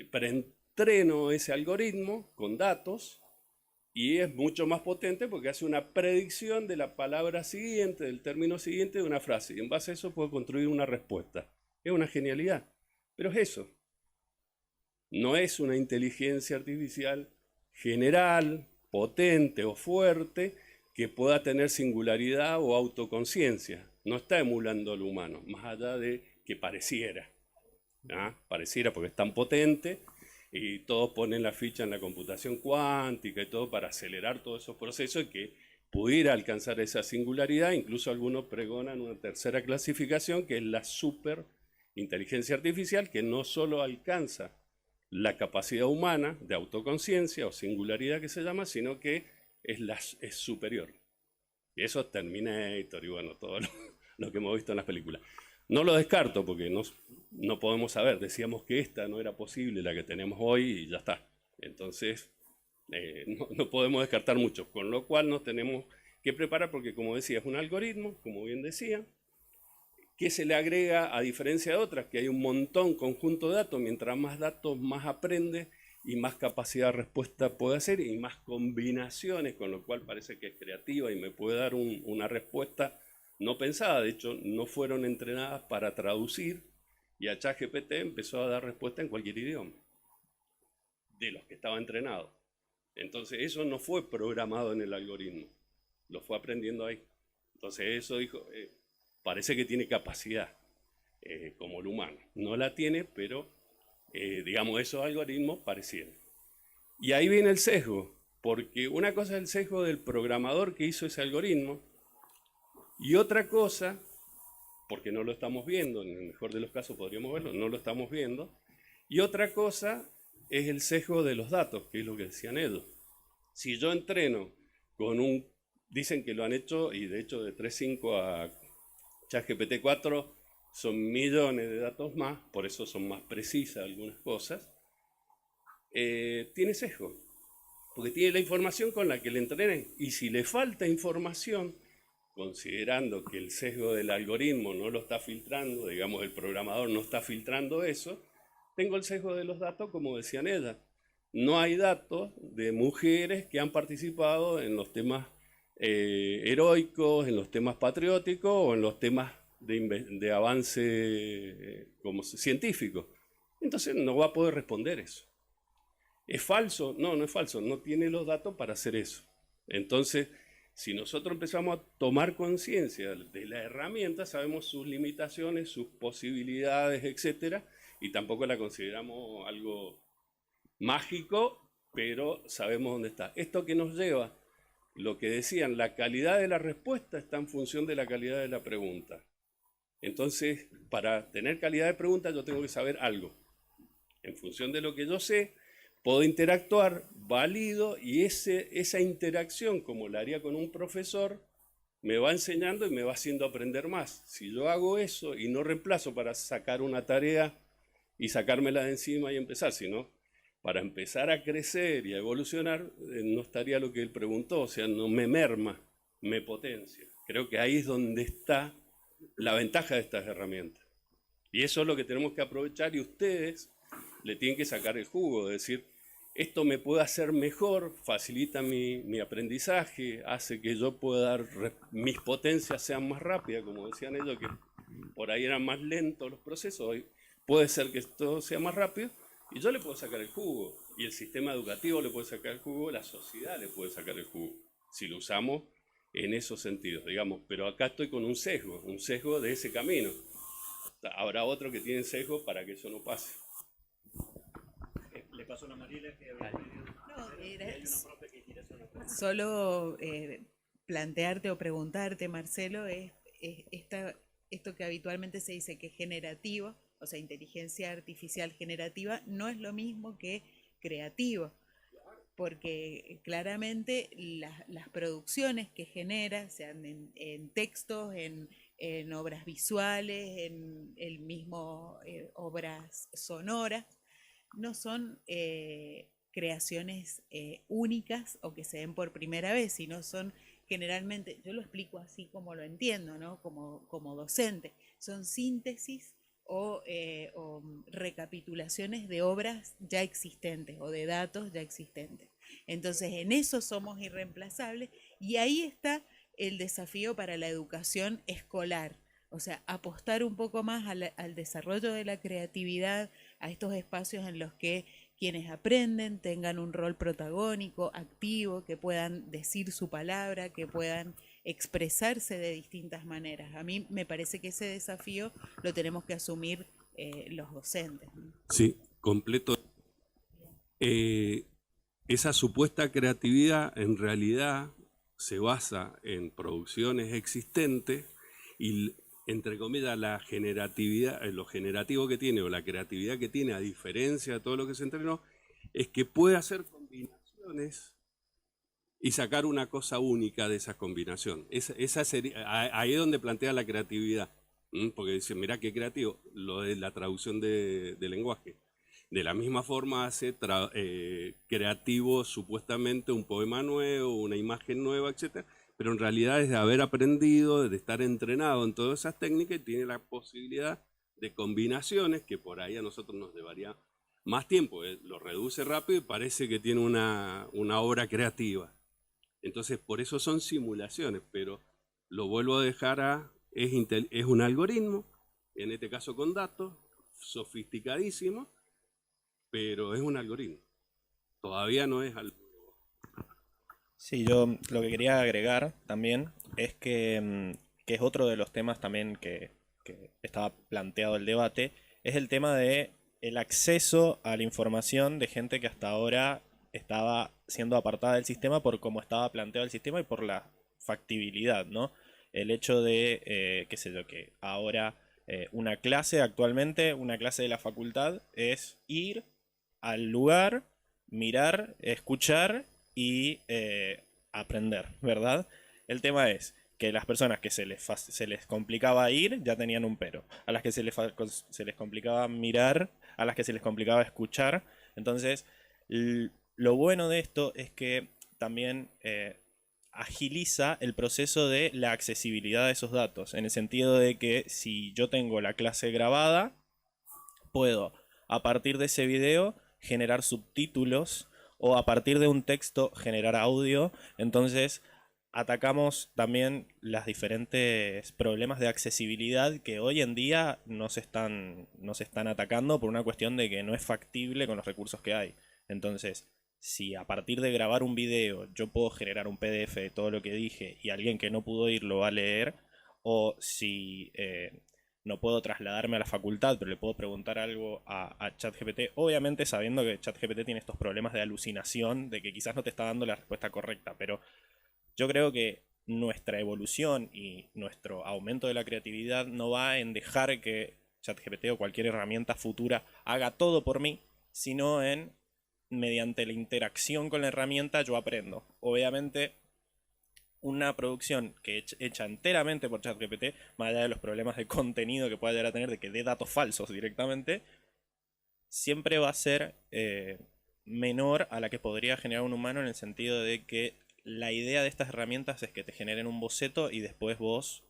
preentreno ese algoritmo con datos, y es mucho más potente porque hace una predicción de la palabra siguiente, del término siguiente de una frase. Y en base a eso puedo construir una respuesta. Es una genialidad. Pero es eso. No es una inteligencia artificial general, potente o fuerte, que pueda tener singularidad o autoconciencia. No está emulando al humano, más allá de que pareciera. Pareciera porque es tan potente. Y todos ponen la ficha en la computación cuántica y todo para acelerar todos esos procesos y que pudiera alcanzar esa singularidad. Incluso algunos pregonan una tercera clasificación, que es la superinteligencia artificial, que no solo alcanza la capacidad humana de autoconciencia o singularidad que se llama, sino que es superior. Y eso es Terminator y bueno, todo lo que hemos visto en las películas. No lo descarto porque no podemos saber. Decíamos que esta no era posible, la que tenemos hoy, y ya está. Entonces, no podemos descartar mucho. Con lo cual nos tenemos que preparar porque, como decía, es un algoritmo, como bien decía, que se le agrega, a diferencia de otras, que hay un montón conjunto de datos. Mientras más datos, más aprende y más capacidad de respuesta puede hacer y más combinaciones, con lo cual parece que es creativa y me puede dar una respuesta no pensada. De hecho, no fueron entrenadas para traducir, y a ChatGPT empezó a dar respuesta en cualquier idioma de los que estaba entrenado. Entonces eso no fue programado en el algoritmo, lo fue aprendiendo ahí. Entonces eso dijo, parece que tiene capacidad como el humano. No la tiene, pero digamos, esos algoritmos parecieron. Y ahí viene el sesgo, porque una cosa es el sesgo del programador que hizo ese algoritmo, y otra cosa, porque no lo estamos viendo, en el mejor de los casos podríamos verlo, no lo estamos viendo, y otra cosa es el sesgo de los datos, que es lo que decían ellos. Si yo entreno con dicen que lo han hecho, y de hecho de 3.5 a ChatGPT 4 son millones de datos más, por eso son más precisas algunas cosas, tiene sesgo, porque tiene la información con la que le entrenen, y si le falta información, considerando que el sesgo del algoritmo no lo está filtrando, digamos el programador no está filtrando eso, tengo el sesgo de los datos, como decían ellas. No hay datos de mujeres que han participado en los temas heroicos, en los temas patrióticos o en los temas de avance como científico. Entonces no va a poder responder eso. ¿Es falso? No, no es falso, no tiene los datos para hacer eso. Entonces, si nosotros empezamos a tomar conciencia de la herramienta, sabemos sus limitaciones, sus posibilidades, etcétera, y tampoco la consideramos algo mágico, pero sabemos dónde está. Esto que nos lleva, lo que decían, la calidad de la respuesta está en función de la calidad de la pregunta. Entonces, para tener calidad de pregunta, yo tengo que saber algo. En función de lo que yo sé, puedo interactuar, valido, y esa interacción, como la haría con un profesor, me va enseñando y me va haciendo aprender más. Si yo hago eso y no reemplazo para sacar una tarea y sacármela de encima y empezar, sino para empezar a crecer y a evolucionar, no estaría lo que él preguntó, o sea, no me merma, me potencia. Creo que ahí es donde está la ventaja de estas herramientas. Y eso es lo que tenemos que aprovechar, y ustedes le tienen que sacar el jugo, de decir, esto me puede hacer mejor, facilita mi aprendizaje, hace que yo pueda mis potencias sean más rápidas, como decían ellos, que por ahí eran más lentos los procesos, hoy puede ser que todo sea más rápido, y yo le puedo sacar el jugo, y el sistema educativo le puede sacar el jugo, la sociedad le puede sacar el jugo, si lo usamos en esos sentidos, digamos. Pero acá estoy con un sesgo de ese camino. Habrá otro que tiene sesgo para que eso no pase. Le paso a Mariela que había solo plantearte o preguntarte, Marcelo, es esto que habitualmente se dice que es generativo, o sea, inteligencia artificial generativa, no es lo mismo que creativo, porque claramente las producciones que genera, sean en textos, en en obras visuales, en el mismo obras sonoras. No son creaciones únicas o que se den por primera vez, sino son generalmente, yo lo explico así como lo entiendo, ¿no? Como docente, son síntesis o recapitulaciones de obras ya existentes o de datos ya existentes. Entonces, en eso somos irreemplazables y ahí está el desafío para la educación escolar. O sea, apostar un poco más al desarrollo de la creatividad, a estos espacios en los que quienes aprenden tengan un rol protagónico, activo, que puedan decir su palabra, que puedan expresarse de distintas maneras. A mí me parece que ese desafío lo tenemos que asumir los docentes, ¿no? Sí, completo. Esa supuesta creatividad en realidad se basa en producciones existentes y, entre comillas, la generatividad, lo generativo que tiene o la creatividad que tiene, a diferencia de todo lo que se entrenó, es que puede hacer combinaciones y sacar una cosa única de esa combinación. Esa sería, ahí es donde plantea la creatividad, porque dice, mira qué creativo, lo de la traducción de lenguaje. De la misma forma hace creativo supuestamente un poema nuevo, una imagen nueva, etc. Pero en realidad es de haber aprendido, de estar entrenado en todas esas técnicas y tiene la posibilidad de combinaciones que por ahí a nosotros nos llevaría más tiempo. Lo reduce rápido y parece que tiene una obra creativa. Entonces por eso son simulaciones, pero lo vuelvo a dejar es un algoritmo, en este caso con datos, sofisticadísimo, pero es un algoritmo. Todavía no es algo. Sí, yo lo que quería agregar también es que es otro de los temas también que estaba planteado el debate, es el tema de el acceso a la información de gente que hasta ahora estaba siendo apartada del sistema por cómo estaba planteado el sistema y por la factibilidad, ¿no? El hecho de, qué sé yo, que ahora una clase actualmente, una clase de la facultad es ir al lugar, mirar, escuchar y aprender, ¿verdad? El tema es que las personas que se les complicaba ir ya tenían un pero, a las que se les complicaba mirar, a las que se les complicaba escuchar. Entonces, lo bueno de esto es que también agiliza el proceso de la accesibilidad de esos datos, en el sentido de que si yo tengo la clase grabada, puedo a partir de ese video generar subtítulos o a partir de un texto generar audio. Entonces atacamos también los diferentes problemas de accesibilidad que hoy en día nos están atacando por una cuestión de que no es factible con los recursos que hay. Entonces, si a partir de grabar un video yo puedo generar un PDF de todo lo que dije y alguien que no pudo ir lo va a leer, o si no puedo trasladarme a la facultad, pero le puedo preguntar algo a ChatGPT, obviamente sabiendo que ChatGPT tiene estos problemas de alucinación, de que quizás no te está dando la respuesta correcta, pero yo creo que nuestra evolución y nuestro aumento de la creatividad no va en dejar que ChatGPT o cualquier herramienta futura haga todo por mí, sino en, mediante la interacción con la herramienta, yo aprendo. Obviamente, una producción que hecha enteramente por ChatGPT, más allá de los problemas de contenido que pueda llegar a tener, de que dé datos falsos directamente, siempre va a ser menor a la que podría generar un humano, en el sentido de que la idea de estas herramientas es que te generen un boceto y después vos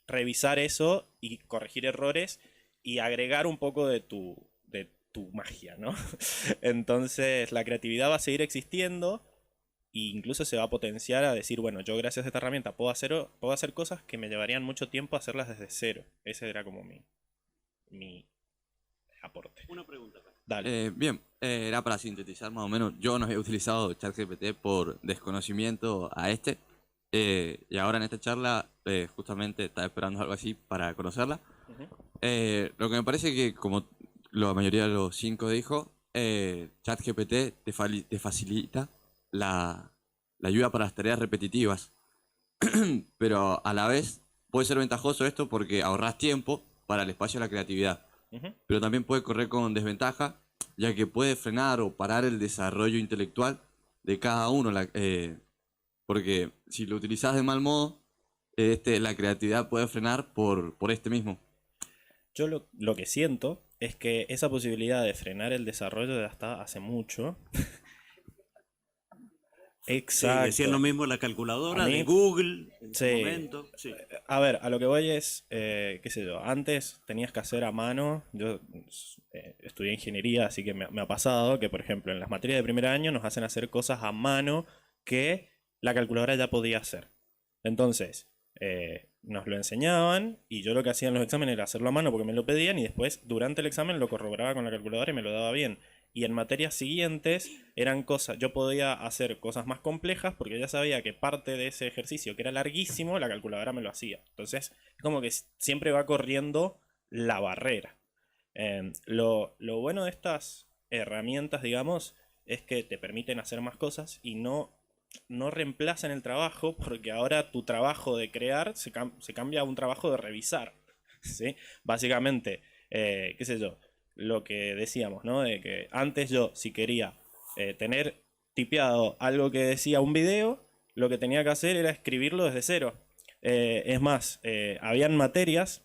revisar eso y corregir errores y agregar un poco de tu magia, ¿no? Entonces la creatividad va a seguir existiendo e incluso se va a potenciar a decir, bueno, yo gracias a esta herramienta puedo hacer cosas que me llevarían mucho tiempo hacerlas desde cero. Ese era como mi aporte. Una pregunta. Dale. Bien, era para sintetizar más o menos. Yo no he utilizado ChatGPT por desconocimiento a y ahora en esta charla justamente estaba esperando algo así para conocerla. Lo que me parece que, como la mayoría de los 5 dijo, ChatGPT te facilita la ayuda para las tareas repetitivas, pero a la vez puede ser ventajoso esto porque ahorras tiempo para el espacio de la creatividad. Pero también puede correr con desventaja, ya que puede frenar o parar el desarrollo intelectual de cada uno, porque si lo utilizas de mal modo, la creatividad puede frenar por este mismo. Yo lo que siento es que esa posibilidad de frenar el desarrollo ya está hace mucho. Exacto. Sí, decían lo mismo la calculadora A mí- de Google en su Sí. momento. Sí. A ver, a lo que voy es, qué sé yo, antes tenías que hacer a mano, yo estudié ingeniería, así que me ha pasado que, por ejemplo, en las materias de primer año nos hacen hacer cosas a mano que la calculadora ya podía hacer. Entonces, nos lo enseñaban y yo lo que hacía en los exámenes era hacerlo a mano porque me lo pedían y después, durante el examen, lo corroboraba con la calculadora y me lo daba bien. Y en materias siguientes eran cosas, yo podía hacer cosas más complejas porque ya sabía que parte de ese ejercicio, que era larguísimo, la calculadora me lo hacía. Entonces, es como que siempre va corriendo la barrera. Lo bueno de estas herramientas, digamos, es que te permiten hacer más cosas y no reemplazan el trabajo, porque ahora tu trabajo de crear se cambia a un trabajo de revisar. ¿Sí? Básicamente, qué sé yo, lo que decíamos, ¿no? De que antes yo, si quería tener tipeado algo que decía un video, lo que tenía que hacer era escribirlo desde cero. Es más, habían materias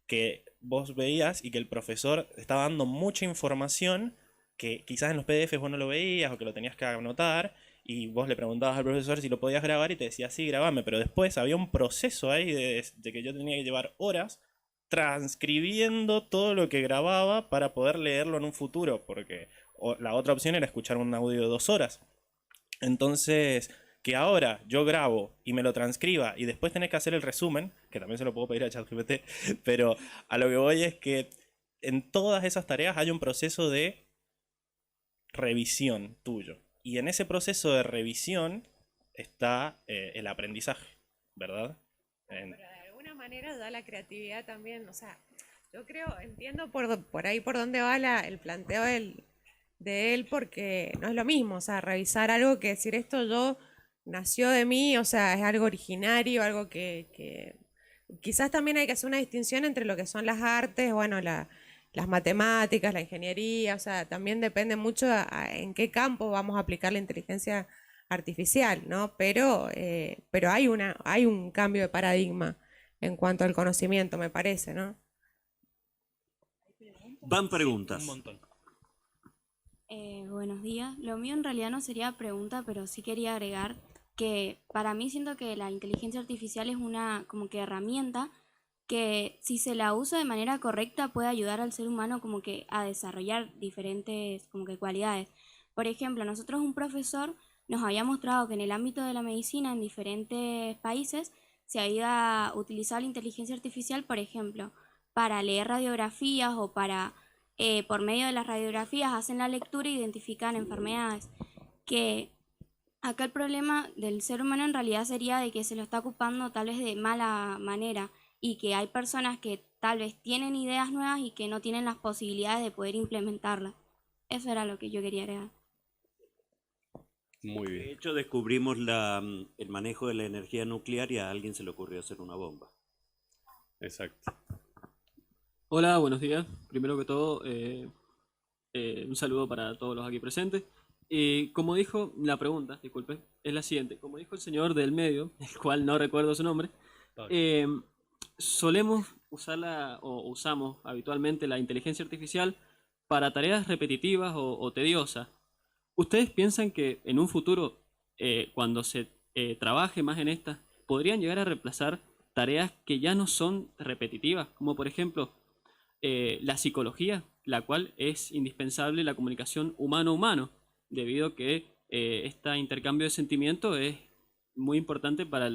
que vos veías y que el profesor estaba dando mucha información que quizás en los PDFs vos no lo veías o que lo tenías que anotar y vos le preguntabas al profesor si lo podías grabar y te decía, sí, grabame, pero después había un proceso ahí de que yo tenía que llevar horas transcribiendo todo lo que grababa para poder leerlo en un futuro, porque la otra opción era escuchar un audio de 2 horas. Entonces, que ahora yo grabo y me lo transcriba y después tenés que hacer el resumen, que también se lo puedo pedir a ChatGPT, pero a lo que voy es que en todas esas tareas hay un proceso de revisión tuyo. Y en ese proceso de revisión está el aprendizaje, ¿verdad? Pero de alguna manera da la creatividad también, o sea, yo creo, entiendo por ahí por dónde va el planteo de él, porque no es lo mismo, o sea, revisar algo que decir esto yo nació de mí, o sea, es algo originario, algo que quizás también hay que hacer una distinción entre lo que son las artes, bueno, las matemáticas, la ingeniería, o sea, también depende mucho en qué campo vamos a aplicar la inteligencia artificial, ¿no? Pero hay un cambio de paradigma en cuanto al conocimiento, me parece, ¿no? Van preguntas. Un montón. Buenos días. Lo mío en realidad no sería pregunta, pero sí quería agregar que para mí siento que la inteligencia artificial es una como que herramienta que si se la usa de manera correcta puede ayudar al ser humano como que a desarrollar diferentes como que cualidades. Por ejemplo, nosotros un profesor nos había mostrado que en el ámbito de la medicina en diferentes países se había utilizado la inteligencia artificial, por ejemplo, para leer radiografías o para, por medio de las radiografías, hacen la lectura e identifican enfermedades. Que acá el problema del ser humano en realidad sería de que se lo está ocupando tal vez de mala manera y que hay personas que tal vez tienen ideas nuevas y que no tienen las posibilidades de poder implementarlas. Eso era lo que yo quería agregar. Muy bien. De hecho, descubrimos el manejo de la energía nuclear y a alguien se le ocurrió hacer una bomba. Exacto. Hola, buenos días. Primero que todo, un saludo para todos los aquí presentes. Como dijo, la pregunta, disculpe, es la siguiente. Como dijo el señor del medio, el cual no recuerdo su nombre, solemos usarla o usamos habitualmente la inteligencia artificial para tareas repetitivas o tediosas. ¿Ustedes piensan que en un futuro, cuando se trabaje más en estas, podrían llegar a reemplazar tareas que ya no son repetitivas? Como por ejemplo, la psicología, la cual es indispensable la comunicación humano-humano, debido a que este intercambio de sentimientos es muy importante para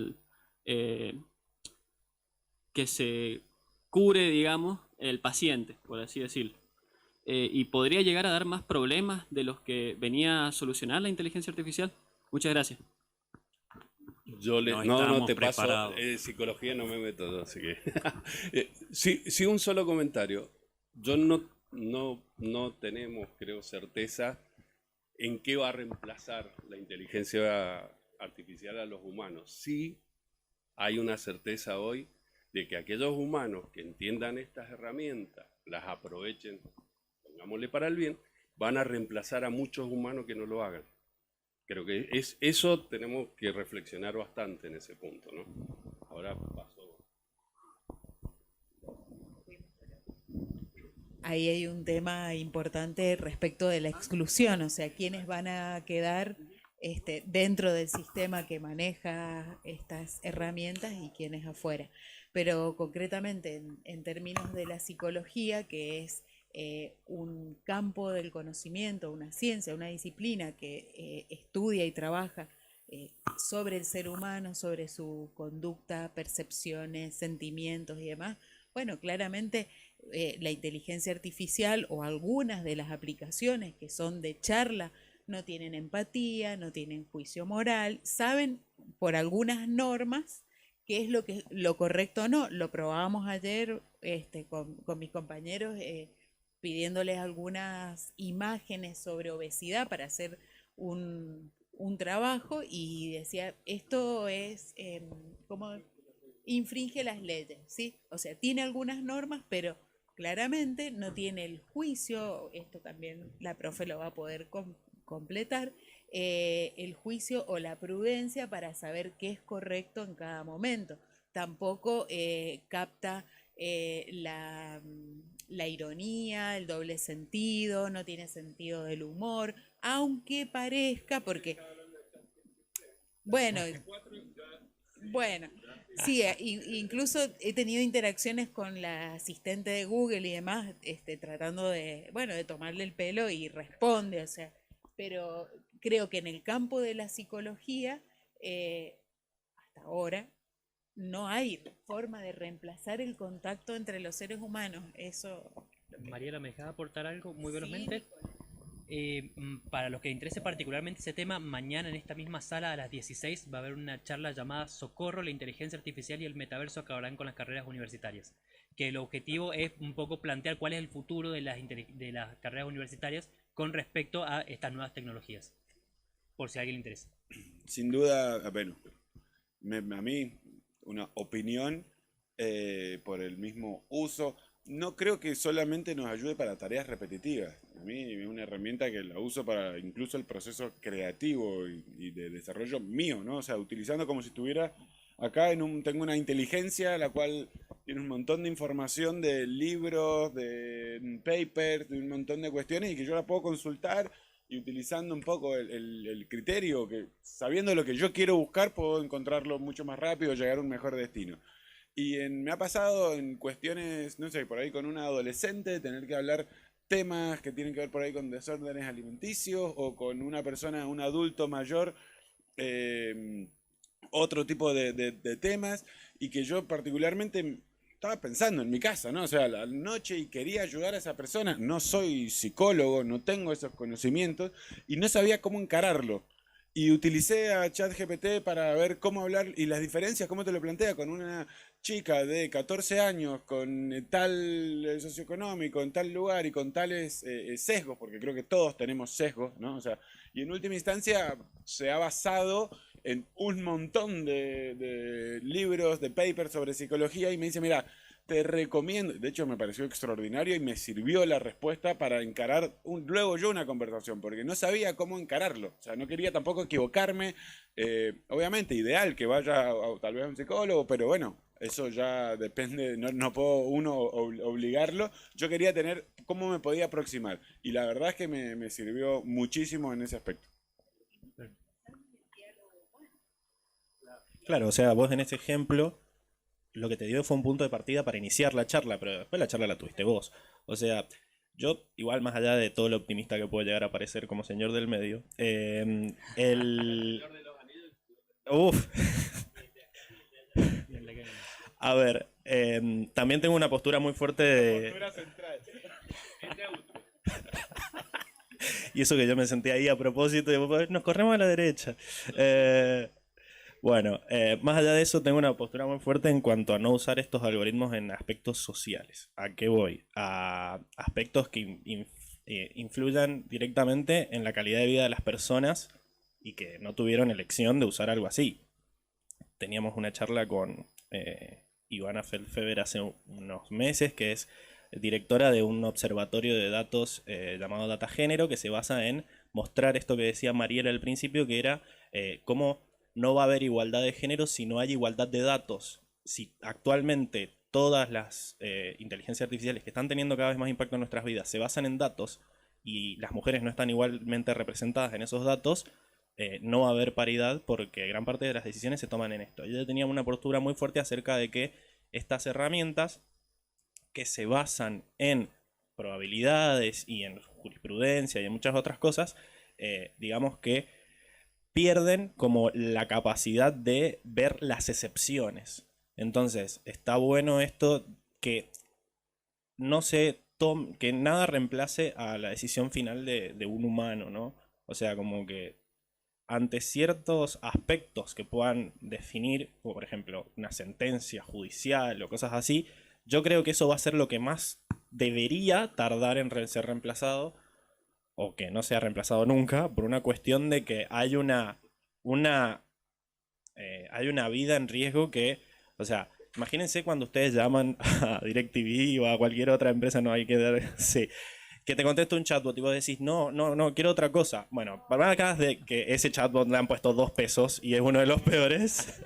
que se cure, digamos, el paciente, por así decirlo. Y podría llegar a dar más problemas de los que venía a solucionar la inteligencia artificial. Muchas gracias. Yo no te paso, psicología no me meto yo, así que... sí, un solo comentario. Yo no tenemos, creo, certeza en qué va a reemplazar la inteligencia artificial a los humanos. Sí hay una certeza hoy de que aquellos humanos que entiendan estas herramientas, las aprovechen, pongámosle para el bien, van a reemplazar a muchos humanos que no lo hagan. Creo que eso tenemos que reflexionar bastante en ese punto, ¿no? Ahora pasó. Ahí hay un tema importante respecto de la exclusión, o sea, quiénes van a quedar dentro del sistema que maneja estas herramientas y quiénes afuera. Pero concretamente en términos de la psicología, que es un campo del conocimiento, una ciencia, una disciplina que estudia y trabaja sobre el ser humano, sobre su conducta, percepciones, sentimientos y demás, bueno, claramente la inteligencia artificial o algunas de las aplicaciones que son de charla no tienen empatía, no tienen juicio moral, saben por algunas normas qué es lo correcto o no. Lo probábamos ayer con mis compañeros pidiéndoles algunas imágenes sobre obesidad para hacer un trabajo y decía, esto es como infringe las leyes, ¿sí? O sea, tiene algunas normas, pero claramente no tiene el juicio, esto también la profe lo va a poder completar, el juicio o la prudencia para saber qué es correcto en cada momento. Tampoco capta la ironía, el doble sentido, no tiene sentido del humor, aunque parezca, porque... Bueno, sí, incluso he tenido interacciones con la asistente de Google y demás, tratando de tomarle el pelo y responde, o sea, pero creo que en el campo de la psicología, hasta ahora, no hay forma de reemplazar el contacto entre los seres humanos. Eso. Mariela, ¿me dejas aportar algo muy velozmente? Para los que les interese particularmente ese tema, mañana en esta misma sala a las 16 va a haber una charla llamada Socorro, la inteligencia artificial y el metaverso acabarán con las carreras universitarias. Que el objetivo es un poco plantear cuál es el futuro de las carreras universitarias con respecto a estas nuevas tecnologías. Por si a alguien le interesa. Sin duda, bueno, a mí una opinión por el mismo uso. No creo que solamente nos ayude para tareas repetitivas. A mí es una herramienta que la uso para incluso el proceso creativo y de desarrollo mío, ¿no? O sea, utilizando como si estuviera acá tengo una inteligencia la cual tiene un montón de información de libros, de papers, de un montón de cuestiones y que yo la puedo consultar y utilizando un poco el criterio, que sabiendo lo que yo quiero buscar puedo encontrarlo mucho más rápido, llegar a un mejor destino. Y me ha pasado en cuestiones, no sé, por ahí con una adolescente, tener que hablar temas que tienen que ver por ahí con desórdenes alimenticios o con una persona, un adulto mayor, otro tipo de temas y que yo particularmente estaba pensando en mi casa, ¿no? O sea, la noche y quería ayudar a esa persona. No soy psicólogo, no tengo esos conocimientos y no sabía cómo encararlo. Y utilicé a ChatGPT para ver cómo hablar y las diferencias, cómo te lo plantea con una chica de 14 años, con tal socioeconómico, en tal lugar y con tales sesgos, porque creo que todos tenemos sesgos, ¿no? O sea, y en última instancia se ha basado en un montón de libros, de papers sobre psicología y me dice, mira, te recomiendo, de hecho me pareció extraordinario y me sirvió la respuesta para encarar luego yo una conversación, porque no sabía cómo encararlo, o sea, no quería tampoco equivocarme, obviamente ideal que vaya tal vez a un psicólogo, pero bueno, eso ya depende, no puedo uno obligarlo, yo quería tener cómo me podía aproximar y la verdad es que me sirvió muchísimo en ese aspecto. Claro, o sea, vos en ese ejemplo lo que te dio fue un punto de partida para iniciar la charla, pero después la charla la tuviste vos. O sea, yo, igual más allá de todo lo optimista que puedo llegar a parecer como señor del medio, Uf. A ver, también tengo una postura muy fuerte de... Y eso que yo me senté ahí a propósito, y nos corremos a la derecha. Bueno, más allá de eso, tengo una postura muy fuerte en cuanto a no usar estos algoritmos en aspectos sociales. ¿A qué voy? A aspectos que influyan directamente en la calidad de vida de las personas y que no tuvieron elección de usar algo así. Teníamos una charla con Ivana Feldfeber hace unos meses, que es directora de un observatorio de datos llamado Data Género, que se basa en mostrar esto que decía Mariela al principio, que era cómo no va a haber igualdad de género si no hay igualdad de datos. Si actualmente todas las inteligencias artificiales que están teniendo cada vez más impacto en nuestras vidas se basan en datos y las mujeres no están igualmente representadas en esos datos, no va a haber paridad porque gran parte de las decisiones se toman en esto. Yo tenía una postura muy fuerte acerca de que estas herramientas que se basan en probabilidades y en jurisprudencia y en muchas otras cosas, digamos que pierden como la capacidad de ver las excepciones. Entonces, está bueno esto que no se que nada reemplace a la decisión final de un humano, ¿no? O sea, como que ante ciertos aspectos que puedan definir, como por ejemplo una sentencia judicial o cosas así, yo creo que eso va a ser lo que más debería tardar en ser reemplazado, o que no sea reemplazado nunca, por una cuestión de que hay una vida en riesgo que, o sea, imagínense cuando ustedes llaman a DirecTV o a cualquier otra empresa, no hay que dar, sí, que te conteste un chatbot y vos decís, no, quiero otra cosa. Bueno, para acá de que ese chatbot le han puesto 2 pesos y es uno de los peores.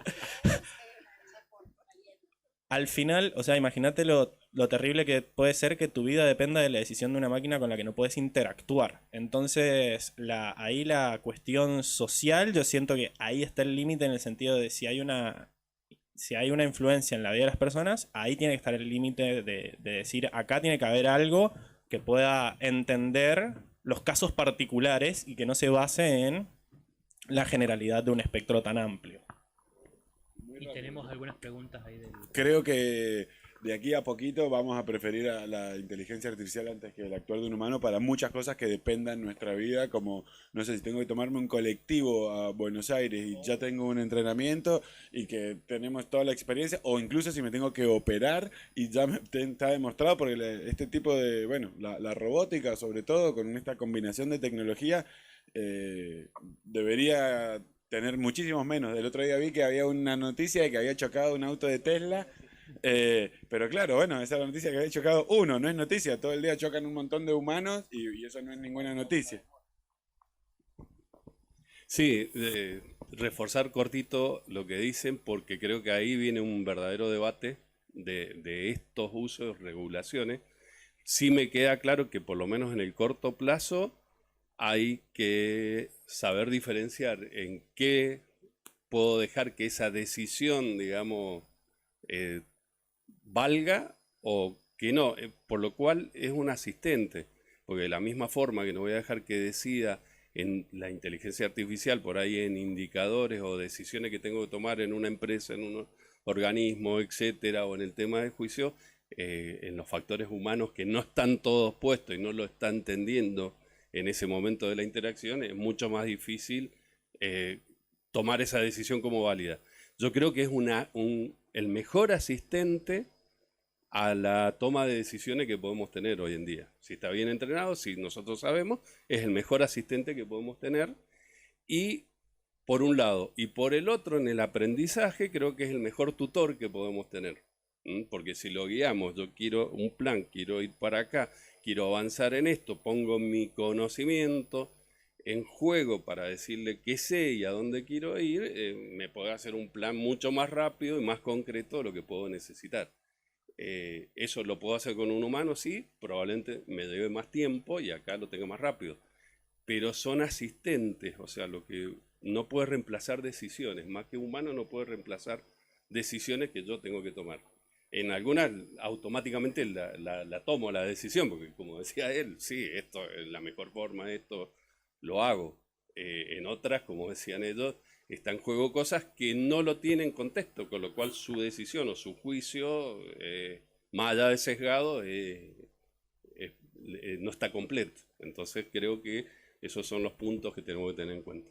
Al final, o sea, imagínate lo terrible que puede ser que tu vida dependa de la decisión de una máquina con la que no puedes interactuar. Entonces, ahí la cuestión social, yo siento que ahí está el límite en el sentido de si hay una influencia en la vida de las personas, ahí tiene que estar el límite de decir, acá tiene que haber algo que pueda entender los casos particulares y que no se base en la generalidad de un espectro tan amplio. Y tenemos algunas preguntas ahí del... Creo que de aquí a poquito vamos a preferir a la inteligencia artificial antes que el actuar de un humano para muchas cosas que dependan de nuestra vida, como, no sé, si tengo que tomarme un colectivo a Buenos Aires y ya tengo un entrenamiento y que tenemos toda la experiencia, o incluso si me tengo que operar y ya está demostrado, porque este tipo de, bueno, la robótica sobre todo, con esta combinación de tecnología, debería tener muchísimos menos. El otro día vi que había una noticia de que había chocado un auto de Tesla. Pero claro, bueno, esa es la noticia que había chocado uno, no es noticia. Todo el día chocan un montón de humanos y eso no es ninguna noticia. Sí, reforzar cortito lo que dicen, porque creo que ahí viene un verdadero debate de estos usos, regulaciones. Sí me queda claro que por lo menos en el corto plazo hay que saber diferenciar en qué puedo dejar que esa decisión, digamos, valga o que no, por lo cual es un asistente, porque de la misma forma que no voy a dejar que decida en la inteligencia artificial, por ahí en indicadores o decisiones que tengo que tomar en una empresa, en un organismo, etcétera, o en el tema de juicio, en los factores humanos que no están todos puestos y no lo están entendiendo en ese momento de la interacción, es mucho más difícil tomar esa decisión como válida. Yo creo que es el mejor asistente a la toma de decisiones que podemos tener hoy en día. Si está bien entrenado, si nosotros sabemos, es el mejor asistente que podemos tener. Y por un lado, y por el otro, en el aprendizaje, creo que es el mejor tutor que podemos tener. Porque si lo guiamos, yo quiero un plan, quiero ir para acá, quiero avanzar en esto, pongo mi conocimiento en juego para decirle qué sé y a dónde quiero ir, me puede hacer un plan mucho más rápido y más concreto de lo que puedo necesitar. Eso lo puedo hacer con un humano, sí, probablemente me debe más tiempo y acá lo tengo más rápido. Pero son asistentes, o sea, lo que no puede reemplazar decisiones, más que humano no puede reemplazar decisiones que yo tengo que tomar. En algunas automáticamente la tomo la decisión, porque como decía él, sí, esto es la mejor forma, esto lo hago. En otras, como decían ellos, está en juego cosas que no lo tienen contexto, con lo cual su decisión o su juicio, más allá de sesgado, no está completo. Entonces creo que esos son los puntos que tenemos que tener en cuenta.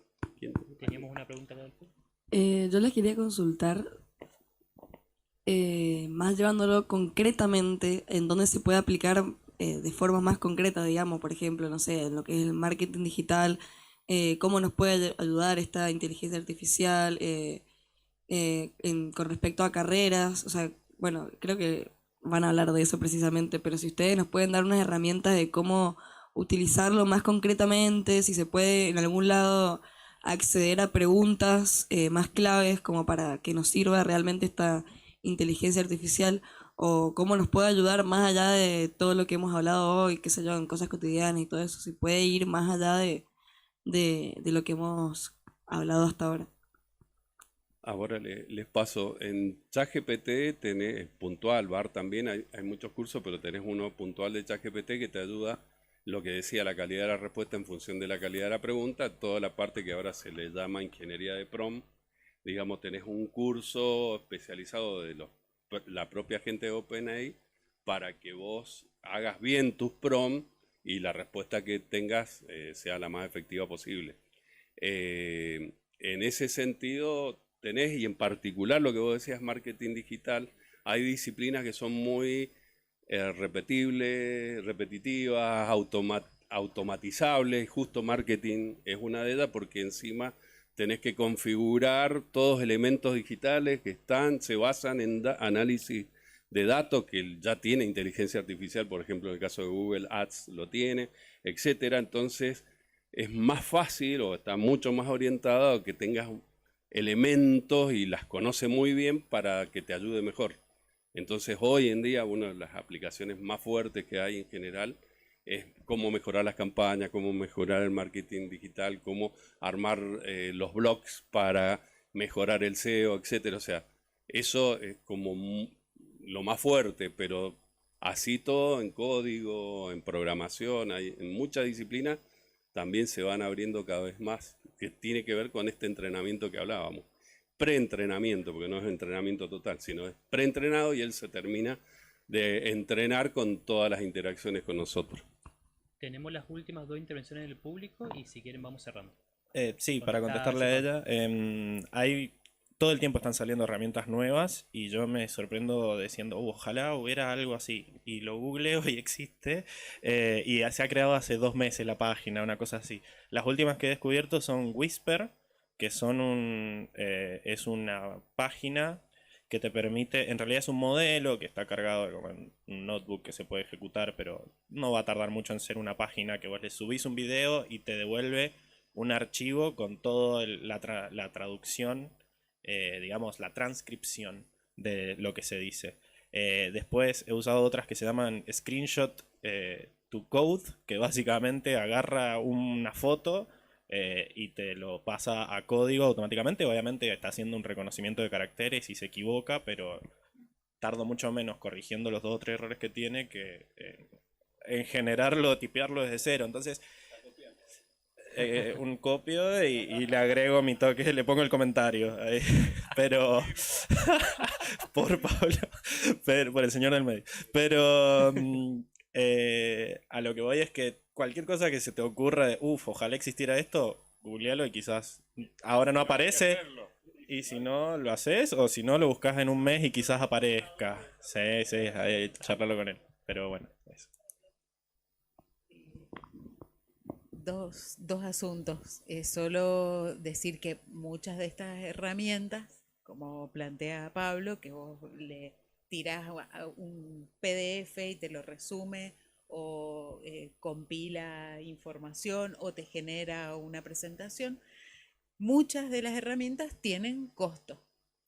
Teníamos una pregunta, Adolfo. Yo les quería consultar, más llevándolo concretamente, en dónde se puede aplicar de forma más concreta, digamos, por ejemplo, no sé, en lo que es el marketing digital, cómo nos puede ayudar esta inteligencia artificial con respecto a carreras. O sea, bueno, creo que van a hablar de eso precisamente, pero si ustedes nos pueden dar unas herramientas de cómo utilizarlo más concretamente, si se puede en algún lado acceder a preguntas más claves como para que nos sirva realmente esta inteligencia artificial, o cómo nos puede ayudar más allá de todo lo que hemos hablado hoy, qué sé yo, en cosas cotidianas y todo eso, si puede ir más allá de lo que hemos hablado hasta ahora. Ahora les paso, en ChatGPT tenés puntual, VAR también, hay muchos cursos, pero tenés uno puntual de ChatGPT que te ayuda, lo que decía, la calidad de la respuesta en función de la calidad de la pregunta, toda la parte que ahora se le llama ingeniería de prompt. Digamos, tenés un curso especializado de la propia gente de OpenAI para que vos hagas bien tus prompts y la respuesta que tengas sea la más efectiva posible. En ese sentido tenés, y en particular lo que vos decías, marketing digital, hay disciplinas que son muy repetitivas, automatizables, justo marketing es una de ellas porque encima tenés que configurar todos elementos digitales que se basan en análisis de datos que ya tiene inteligencia artificial, por ejemplo en el caso de Google Ads lo tiene, etcétera. Entonces es más fácil o está mucho más orientado a que tengas elementos y las conoce muy bien para que te ayude mejor. Entonces hoy en día una de las aplicaciones más fuertes que hay en general es cómo mejorar las campañas, cómo mejorar el marketing digital, cómo armar los blogs para mejorar el SEO, etcétera. O sea, eso es como lo más fuerte, pero así todo en código, en programación, en muchas disciplinas también se van abriendo cada vez más, que tiene que ver con este entrenamiento que hablábamos. Preentrenamiento, porque no es entrenamiento total, sino es preentrenado y él se termina de entrenar con todas las interacciones con nosotros. Tenemos las últimas 2 intervenciones del público y si quieren vamos cerrando. Sí, para contestarle a ella, todo el tiempo están saliendo herramientas nuevas y yo me sorprendo diciendo, ojalá hubiera algo así. Y lo googleo y existe. Y se ha creado hace 2 meses la página, una cosa así. Las últimas que he descubierto son Whisper, que son es una página que te permite, en realidad es un modelo que está cargado como en un notebook que se puede ejecutar, pero no va a tardar mucho en ser una página que vos le subís un video y te devuelve un archivo con toda la traducción, digamos, la transcripción de lo que se dice. Después he usado otras que se llaman Screenshot to Code, que básicamente agarra una foto y te lo pasa a código automáticamente. Obviamente está haciendo un reconocimiento de caracteres y se equivoca, pero tardo mucho menos corrigiendo los 2 o 3 errores que tiene que en generarlo, tipearlo desde cero. Entonces un copio y le agrego mi toque, le pongo el comentario. Pero por Pablo, por el señor del medio. Pero a lo que voy es que cualquier cosa que se te ocurra de, ojalá existiera esto, googlealo y quizás ahora no aparece. Y si no, lo haces, o si no, lo buscas en un mes y quizás aparezca. Sí, charlarlo con él. Pero bueno, eso. Dos asuntos. Solo decir que muchas de estas herramientas, como plantea Pablo, que vos le tirás a un PDF y te lo resume, o compila información, o te genera una presentación, muchas de las herramientas tienen costo.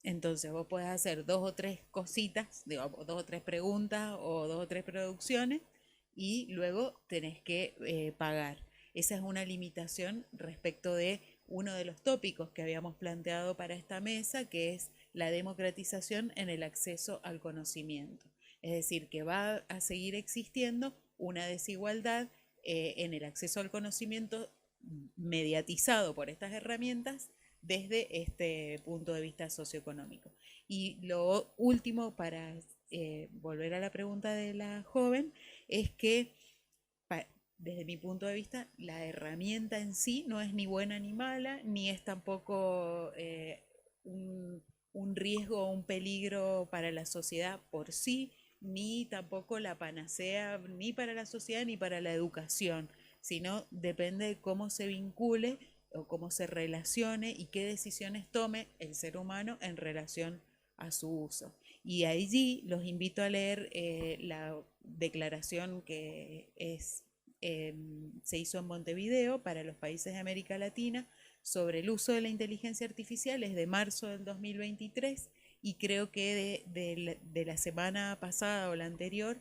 Entonces vos podés hacer 2 o 3 cositas, 2 o 3 preguntas o 2 o 3 producciones y luego tenés que pagar. Esa es una limitación respecto de uno de los tópicos que habíamos planteado para esta mesa, que es la democratización en el acceso al conocimiento. Es decir, que va a seguir existiendo una desigualdad en el acceso al conocimiento mediatizado por estas herramientas desde este punto de vista socioeconómico. Y lo último, para volver a la pregunta de la joven, es que desde mi punto de vista, la herramienta en sí no es ni buena ni mala, ni es tampoco un riesgo o un peligro para la sociedad por sí, ni tampoco la panacea ni para la sociedad ni para la educación, sino depende de cómo se vincule o cómo se relacione y qué decisiones tome el ser humano en relación a su uso. Y allí los invito a leer la declaración que se hizo en Montevideo para los países de América Latina sobre el uso de la inteligencia artificial es de marzo del 2023 y creo que de la semana pasada o la anterior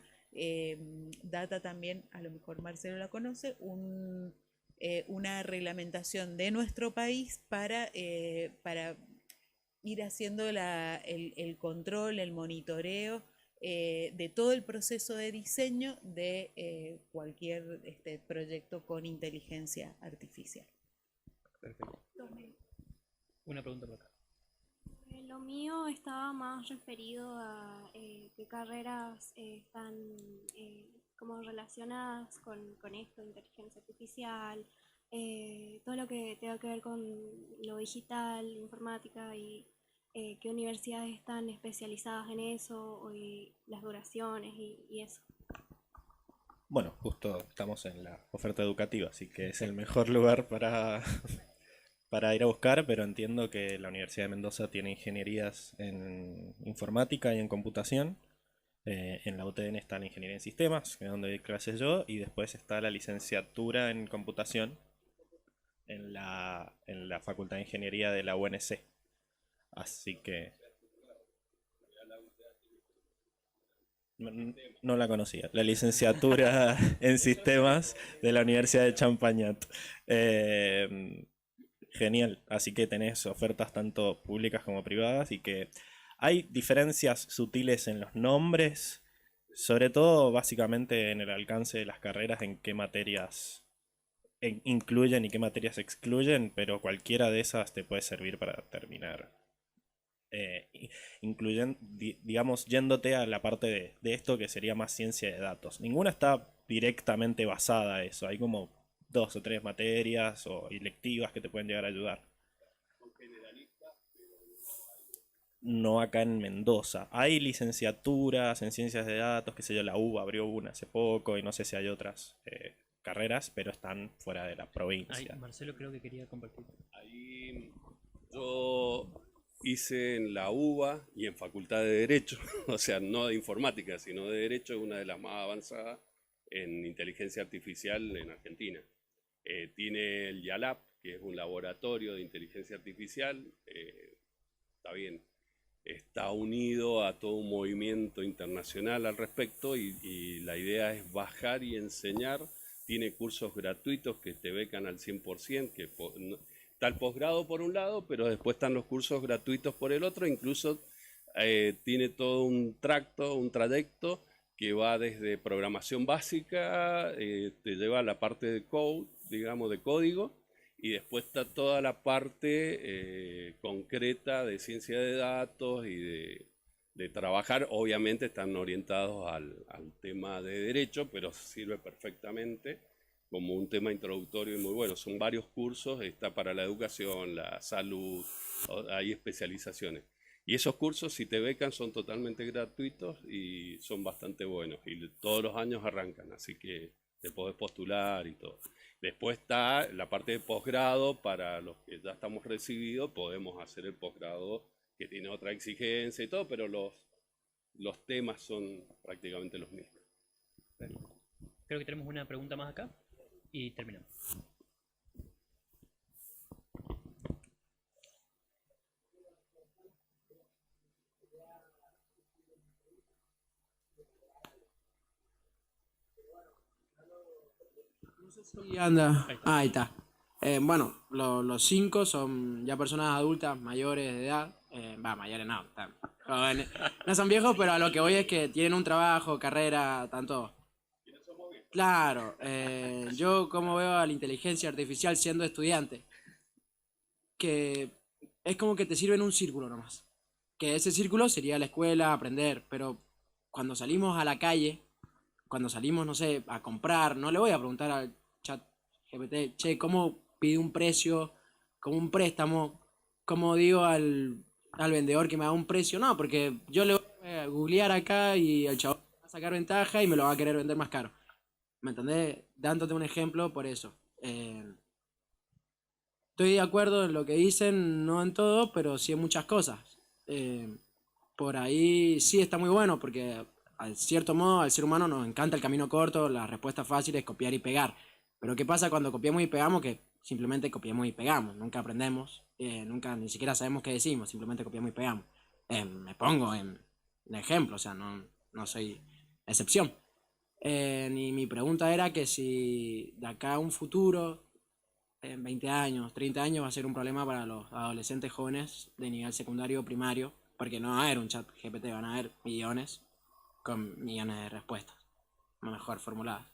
data también, a lo mejor Marcelo la conoce, una reglamentación de nuestro país para ir haciendo el control, el monitoreo de todo el proceso de diseño de cualquier proyecto con inteligencia artificial. Perfecto. Una pregunta por acá. Lo mío estaba más referido a qué carreras están como relacionadas con esto, inteligencia artificial, todo lo que tenga que ver con lo digital, informática y qué universidades están especializadas en eso y las duraciones y eso. Bueno, justo estamos en la oferta educativa, así que es el mejor lugar para ir a buscar, pero entiendo que la Universidad de Mendoza tiene ingenierías en informática y en computación. En la UTN está la ingeniería en sistemas, que es donde doy clases yo, y después está la licenciatura en computación en la Facultad de Ingeniería de la UNC. Así que no la conocía. La licenciatura en sistemas de la Universidad de Champagnat. Genial, así que tenés ofertas tanto públicas como privadas y que hay diferencias sutiles en los nombres, sobre todo básicamente en el alcance de las carreras, en qué materias incluyen y qué materias excluyen, pero cualquiera de esas te puede servir para terminar. Digamos, yéndote a la parte de esto que sería más ciencia de datos. Ninguna está directamente basada a eso, hay como 2 o 3 materias o electivas que te pueden llegar a ayudar. No acá en Mendoza. Hay licenciaturas en ciencias de datos, qué sé yo, la UBA abrió una hace poco y no sé si hay otras carreras, pero están fuera de la provincia. Ahí, Marcelo creo que quería compartir. Ahí yo hice en la UBA y en Facultad de Derecho, o sea, no de informática, sino de Derecho, una de las más avanzadas en inteligencia artificial en Argentina. Tiene el YALAP, que es un laboratorio de inteligencia artificial, está bien, está unido a todo un movimiento internacional al respecto y la idea es bajar y enseñar. Tiene cursos gratuitos que te becan al 100%, que está el posgrado por un lado, pero después están los cursos gratuitos por el otro, incluso tiene todo un trayecto que va desde programación básica, te lleva a la parte de code, digamos, de código, y después está toda la parte concreta de ciencia de datos y de trabajar. Obviamente están orientados al tema de derecho, pero sirve perfectamente como un tema introductorio y muy bueno. Son varios cursos, está para la educación, la salud, hay especializaciones. Y esos cursos, si te becan, son totalmente gratuitos y son bastante buenos. Y todos los años arrancan, así que te podés postular y todo. Después está la parte de posgrado, para los que ya estamos recibidos, podemos hacer el posgrado que tiene otra exigencia y todo, pero los temas son prácticamente los mismos. Creo que tenemos una pregunta más acá y terminamos. Y anda, ahí está. Bueno, los 5 son ya personas adultas, mayores de edad. Mayores no, están jóvenes. No son viejos, pero a lo que voy es que tienen un trabajo, carrera, tanto. Claro, yo como veo a la inteligencia artificial siendo estudiante, que es como que te sirve en un círculo nomás. Que ese círculo sería la escuela, aprender, pero cuando salimos a la calle, cuando salimos, no sé, a comprar, no le voy a preguntar al chat GPT, che, ¿cómo pide un precio, como un préstamo? ¿Cómo digo al vendedor que me da un precio? No, porque yo le voy a googlear acá y el chavo va a sacar ventaja y me lo va a querer vender más caro. ¿Me entendés? Dándote un ejemplo por eso. Estoy de acuerdo en lo que dicen, no en todo, pero sí en muchas cosas. Por ahí sí está muy bueno, porque al cierto modo al ser humano nos encanta el camino corto, la respuesta fácil es copiar y pegar. Pero ¿qué pasa cuando copiamos y pegamos? Que simplemente copiamos y pegamos, nunca aprendemos, nunca ni siquiera sabemos qué decimos, simplemente copiamos y pegamos. Me pongo en ejemplo, o sea, no soy excepción. Y mi pregunta era que si de acá a un futuro, en 20 años, 30 años, va a ser un problema para los adolescentes jóvenes de nivel secundario o primario, porque no va a haber un chat GPT, van a haber millones con millones de respuestas, mejor formuladas.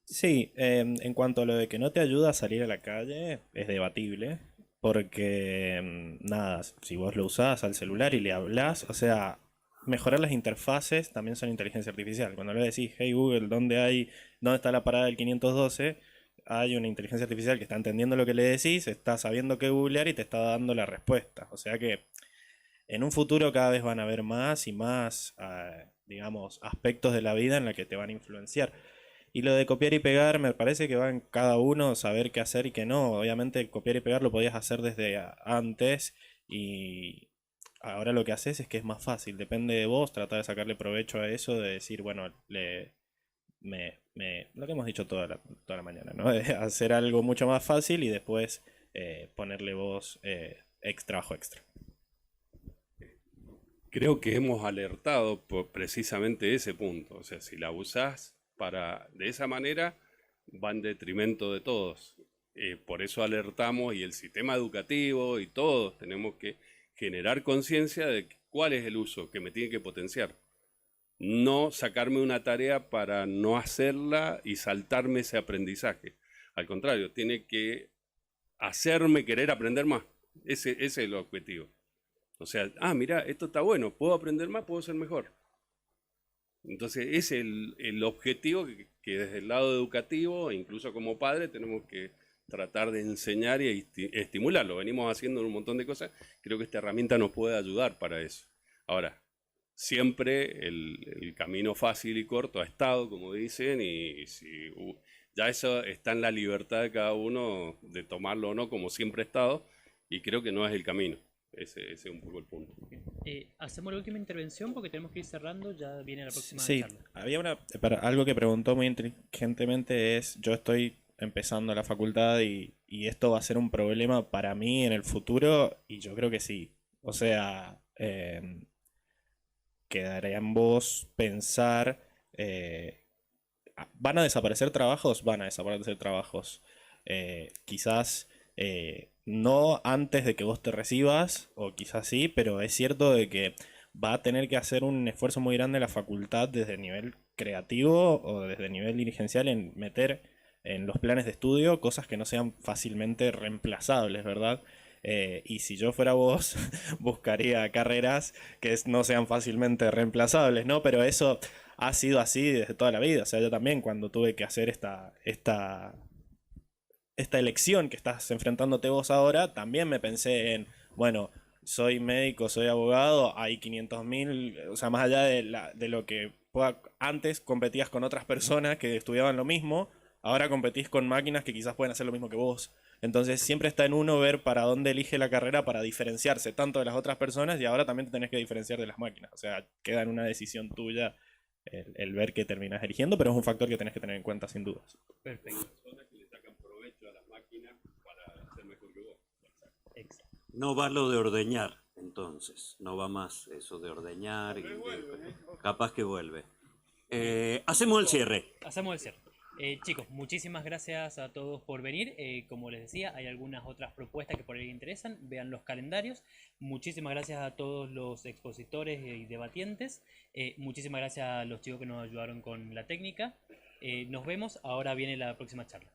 Sí, en cuanto a lo de que no te ayuda a salir a la calle, es debatible, porque nada, si vos lo usás al celular y le hablas, o sea, mejorar las interfaces también son inteligencia artificial. Cuando le decís, hey Google, ¿dónde está la parada del 512? Hay una inteligencia artificial que está entendiendo lo que le decís, está sabiendo qué googlear y te está dando la respuesta. O sea que en un futuro cada vez van a haber más y más, digamos, aspectos de la vida en la que te van a influenciar. Y lo de copiar y pegar me parece que va en cada uno saber qué hacer y qué no. Obviamente copiar y pegar lo podías hacer desde antes y ahora lo que haces es que es más fácil. Depende de vos tratar de sacarle provecho a eso, de decir, bueno, lo que hemos dicho toda la mañana, ¿no? De hacer algo mucho más fácil y después ponerle vos trabajo extra. Creo que hemos alertado por precisamente ese punto. O sea, si la usás de esa manera, va en detrimento de todos. Por eso alertamos y el sistema educativo y todos tenemos que generar conciencia de cuál es el uso que me tiene que potenciar. No sacarme una tarea para no hacerla y saltarme ese aprendizaje. Al contrario, tiene que hacerme querer aprender más. Ese es el objetivo. O sea, mira, esto está bueno, puedo aprender más, puedo ser mejor. Entonces, ese es el objetivo que desde el lado educativo, e incluso como padre, tenemos que tratar de enseñar y estimularlo. Venimos haciendo un montón de cosas. Creo que esta herramienta nos puede ayudar para eso. Ahora, siempre el camino fácil y corto ha estado, como dicen, y ya eso está en la libertad de cada uno de tomarlo o no, como siempre ha estado, y creo que no es el camino. Ese es un poco el punto. Hacemos la última intervención porque tenemos que ir cerrando, ya viene la próxima Sí, charla. había algo que preguntó muy inteligentemente es, yo estoy empezando la facultad y esto va a ser un problema para mí en el futuro, y yo creo que sí. O sea, quedaría en vos pensar, ¿van a desaparecer trabajos? Van a desaparecer trabajos. Quizás no antes de que vos te recibas, o quizás sí, pero es cierto de que va a tener que hacer un esfuerzo muy grande la facultad desde el nivel creativo o desde el nivel dirigencial en meter en los planes de estudio cosas que no sean fácilmente reemplazables, ¿verdad? Y si yo fuera vos, buscaría carreras que no sean fácilmente reemplazables, ¿no? Pero eso ha sido así desde toda la vida. O sea, yo también cuando tuve que hacer esta elección que estás enfrentándote vos ahora, también me pensé en, bueno, soy médico, soy abogado, hay 500.000, o sea, más allá de lo que antes competías con otras personas que estudiaban lo mismo, ahora competís con máquinas que quizás pueden hacer lo mismo que vos. Entonces siempre está en uno ver para dónde elige la carrera para diferenciarse tanto de las otras personas, y ahora también te tenés que diferenciar de las máquinas. O sea, queda en una decisión tuya el ver qué terminás eligiendo, pero es un factor que tenés que tener en cuenta sin dudas. Perfecto. No va lo de ordeñar, entonces. No va más eso de ordeñar. Capaz que vuelve. Hacemos el cierre. Hacemos el cierre. Chicos, muchísimas gracias a todos por venir. Como les decía, hay algunas otras propuestas que por ahí les interesan. Vean los calendarios. Muchísimas gracias a todos los expositores y debatientes. Muchísimas gracias a los chicos que nos ayudaron con la técnica. Nos vemos. Ahora viene la próxima charla.